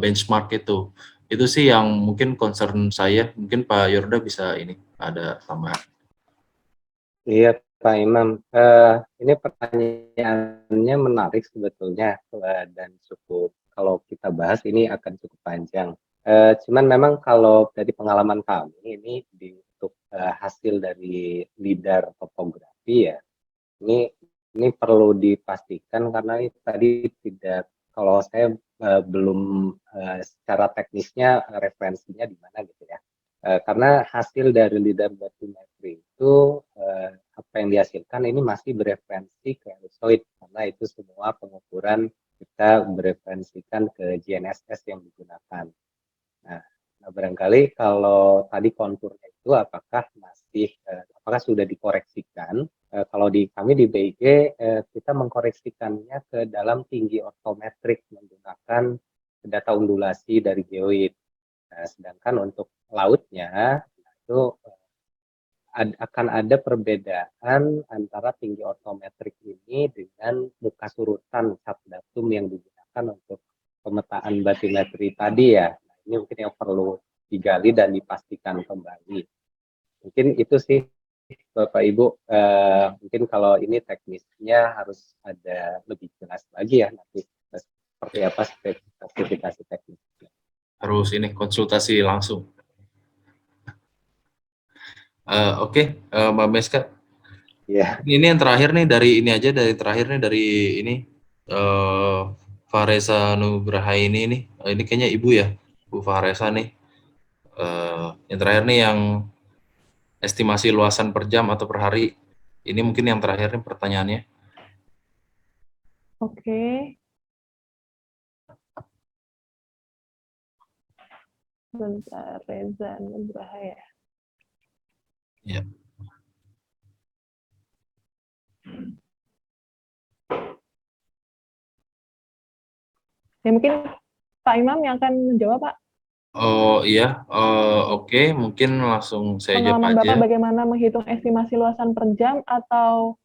C: benchmark itu. Itu sih yang mungkin concern saya. Mungkin Pak Yorda bisa ini ada tambahan.
B: Iya Pak Imam, ini pertanyaannya menarik sebetulnya dan cukup, kalau kita bahas ini akan cukup panjang. Cuman memang kalau dari pengalaman kami ini untuk hasil dari LIDAR topografi ya, ini perlu dipastikan karena ini tadi tidak, kalau saya belum secara teknisnya referensinya di mana gitu ya. Karena hasil dari LIDAR batimetri itu apa yang dihasilkan ini masih bereferensi ke ellipsoid, karena itu semua pengukuran kita bereferensikan ke GNSS yang digunakan. Nah, barangkali kalau tadi konturnya itu apakah sudah dikoreksikan? Kalau kami di BIG kita mengkoreksikannya ke dalam tinggi ortometrik menggunakan data undulasi dari geoid. Nah, sedangkan untuk lautnya itu akan ada perbedaan antara tinggi ortometrik ini dengan muka surutan subdatum yang digunakan untuk pemetaan batimetri tadi ya. Nah, ini mungkin yang perlu digali dan dipastikan kembali. Mungkin itu sih Bapak Ibu, mungkin kalau ini teknisnya harus ada lebih jelas lagi ya nanti seperti apa spesifikasi teknisnya.
C: Harus ini konsultasi langsung. Oke, Mbak Meska.
B: Yeah.
C: Ini yang terakhir nih dari ini Faresa Nugraha ini kayaknya Ibu ya, Bu Faresa nih. Yang terakhir nih yang estimasi luasan per jam atau per hari. Ini mungkin yang terakhir nih pertanyaannya.
A: Oke. Bentar, Reza Nugraha ya.
C: Ya.
A: Ya mungkin Pak Imam yang akan menjawab, Pak.
C: Oh iya, oke, mungkin langsung saya jawab aja.
A: Pengalaman Bapak bagaimana menghitung estimasi luasan per jam atau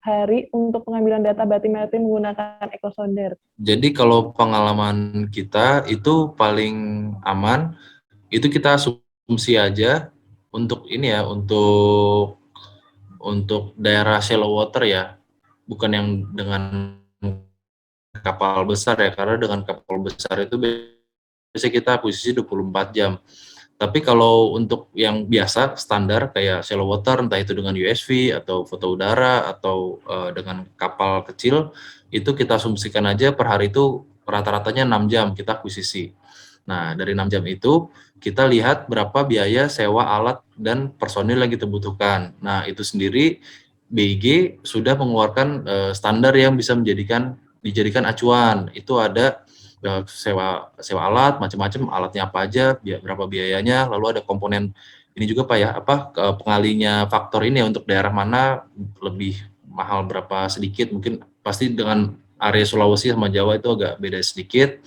A: hari untuk pengambilan data batimetri menggunakan echosonder?
C: Jadi kalau pengalaman kita itu paling aman, itu kita asumsi aja untuk ini ya, untuk daerah shallow water ya, bukan yang dengan kapal besar ya, karena dengan kapal besar itu biasanya kita posisi 24 jam. Tapi kalau untuk yang biasa standar kayak shallow water, entah itu dengan USV atau foto udara atau dengan kapal kecil, itu kita asumsikan aja per hari itu rata-ratanya 6 jam kita akuisisi. Nah, dari 6 jam itu kita lihat berapa biaya sewa alat dan personil yang kita butuhkan. Nah, itu sendiri BIG sudah mengeluarkan standar yang bisa dijadikan acuan. Itu ada sewa alat, macam-macam alatnya apa aja, berapa biayanya, lalu ada komponen ini juga Pak ya, pengalinya faktor ini ya, untuk daerah mana lebih mahal berapa sedikit, mungkin pasti dengan area Sulawesi sama Jawa itu agak beda sedikit.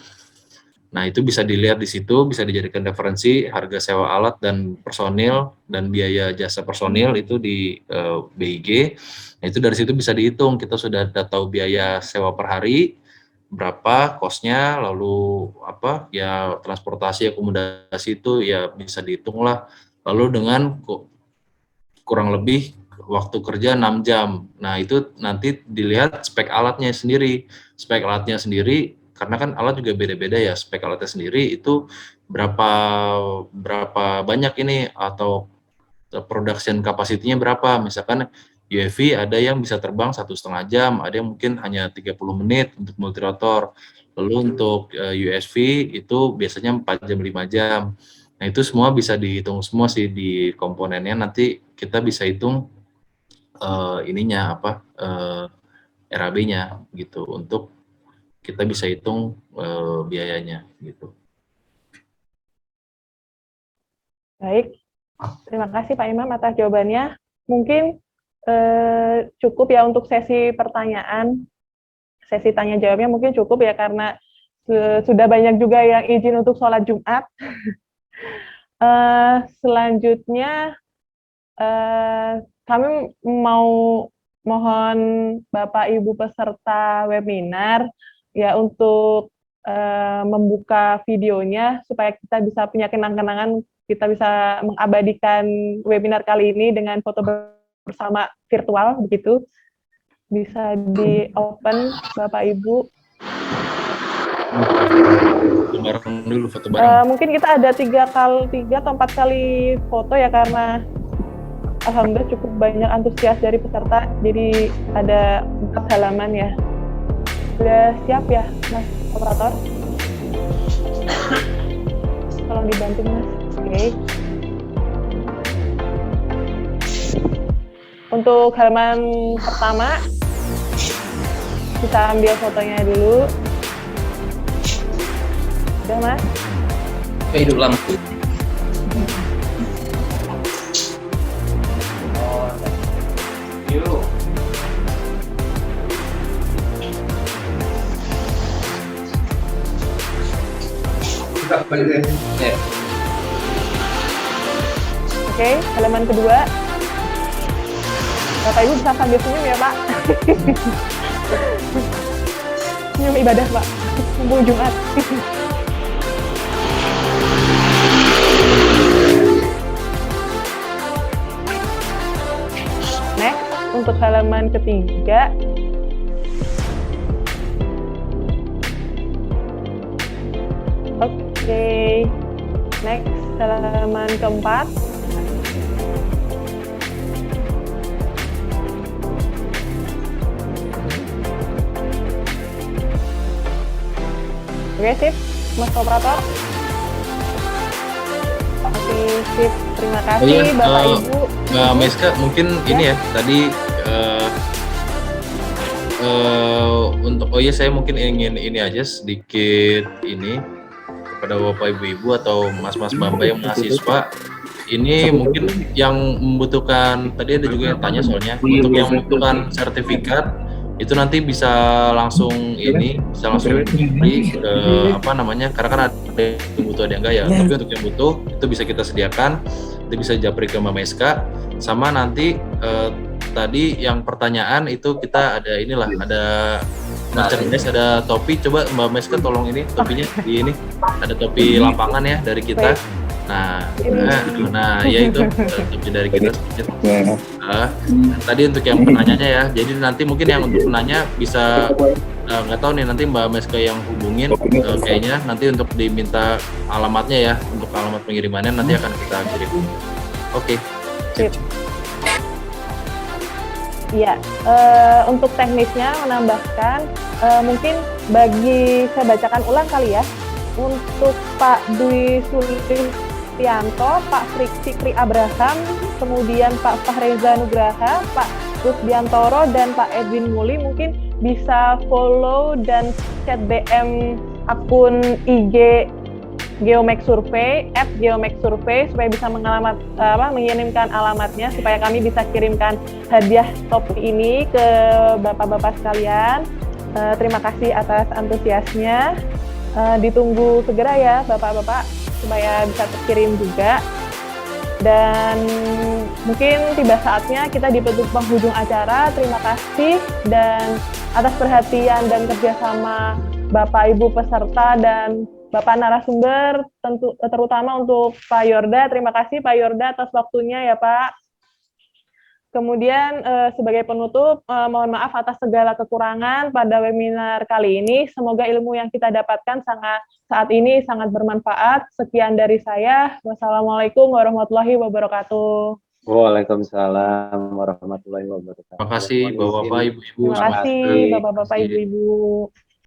C: Nah, itu bisa dilihat di situ, bisa dijadikan referensi harga sewa alat dan personil dan biaya jasa personil itu di BIG. Nah, itu dari situ bisa dihitung, kita sudah tahu biaya sewa per hari, berapa kosnya, lalu ya transportasi, akomodasi itu ya bisa dihitung lah. Lalu dengan kurang lebih waktu kerja 6 jam. Nah, itu nanti dilihat spek alatnya sendiri. Spek alatnya sendiri, karena kan alat juga beda-beda ya, spek alatnya sendiri itu berapa banyak ini, atau production capacity-nya berapa. Misalkan UAV ada yang bisa terbang 1,5 jam, ada yang mungkin hanya 30 menit untuk multirotor. Lalu untuk USV itu biasanya 4 jam, 5 jam. Nah, itu semua bisa dihitung semua sih di komponennya, nanti kita bisa hitung ininya RAB-nya gitu, untuk kita bisa hitung biayanya gitu.
A: Baik, terima kasih Pak Imam atas jawabannya. Mungkin cukup ya untuk sesi pertanyaan, sesi tanya jawabnya mungkin cukup ya, karena sudah banyak juga yang izin untuk sholat Jumat. Selanjutnya kami mau mohon Bapak Ibu peserta webinar ya untuk membuka videonya supaya kita bisa punya kenang-kenangan, kita bisa mengabadikan webinar kali ini dengan foto bersama virtual begitu. Bisa di-open Bapak Ibu.
C: Bareng dulu, foto bareng.
A: Mungkin kita ada 3 atau 4 kali foto ya, karena alhamdulillah cukup banyak antusias dari peserta, jadi ada 4 halaman ya. Sudah siap ya Mas Operator? Tolong dibantu Mas. Oke. Untuk halaman pertama, kita ambil fotonya dulu. Udah Mas?
D: Hidup langsung.
A: Oke, halaman kedua. Bapak Ibu bisa sambil senyum ya Pak. Senyum ibadah Pak, mumpung Jumat. Next, untuk halaman ketiga. Oke, next halaman keempat. Oke, sip, Mas Operator. Oke, sip, terima kasih Bapak Ibu.
C: Mbak Meska, mungkin ya. Ini ya, tadi untuk saya mungkin ingin ini aja sedikit ini kepada Bapak Ibu atau Mas-mas Mbak yang mahasiswa. Ini mungkin yang membutuhkan, tadi ada juga yang tanya soalnya, untuk yang membutuhkan sertifikat itu nanti bisa langsung beli ke karena kan ada yang butuh, ada yang enggak ya. Tapi untuk yang butuh itu bisa kita sediakan, itu bisa japri ke Mbak Meska. Sama nanti tadi yang pertanyaan itu kita ada ada merchandise, ada topi. Coba Mbak Meska tolong ini topinya di ini, ada topi lapangan ya dari kita. Nah, ya itu lebih dari kita sedikit. Tadi untuk yang penanyanya ya, jadi nanti mungkin yang untuk penanya bisa nggak tahu nih nanti Mbak Meska yang hubungin, kayaknya nanti untuk diminta alamatnya ya, untuk alamat pengirimannya nanti akan kita kirim. Oke.
A: Sip. Iya, untuk teknisnya menambahkan, mungkin saya bacakan ulang kali ya. Untuk Pak Dwi Sulistianto, Pak Fikri Abraham, kemudian Pak Fahreza Nugraha, Pak Rusdiantoro, dan Pak Edwin Muli mungkin bisa follow dan chat DM akun IG Geomax Survey @geomaxsurvey supaya bisa mengirimkan alamatnya supaya kami bisa kirimkan hadiah topi ini ke bapak-bapak sekalian. Terima kasih atas antusiasnya. Ditunggu segera ya bapak-bapak supaya bisa terkirim juga. Dan mungkin tiba saatnya kita di penghujung acara. Terima kasih dan atas perhatian dan kerjasama Bapak Ibu peserta dan Bapak narasumber, terutama untuk Pak Yorda. Terima kasih Pak Yorda atas waktunya ya Pak. Kemudian sebagai penutup, mohon maaf atas segala kekurangan pada webinar kali ini. Semoga ilmu yang kita dapatkan saat ini sangat bermanfaat. Sekian dari saya. Wassalamualaikum warahmatullahi wabarakatuh.
B: Waalaikumsalam warahmatullahi wabarakatuh.
C: Terima kasih Bapak-Bapak, Ibu-Ibu.
A: Terima kasih Bapak-Bapak, Ibu-Ibu.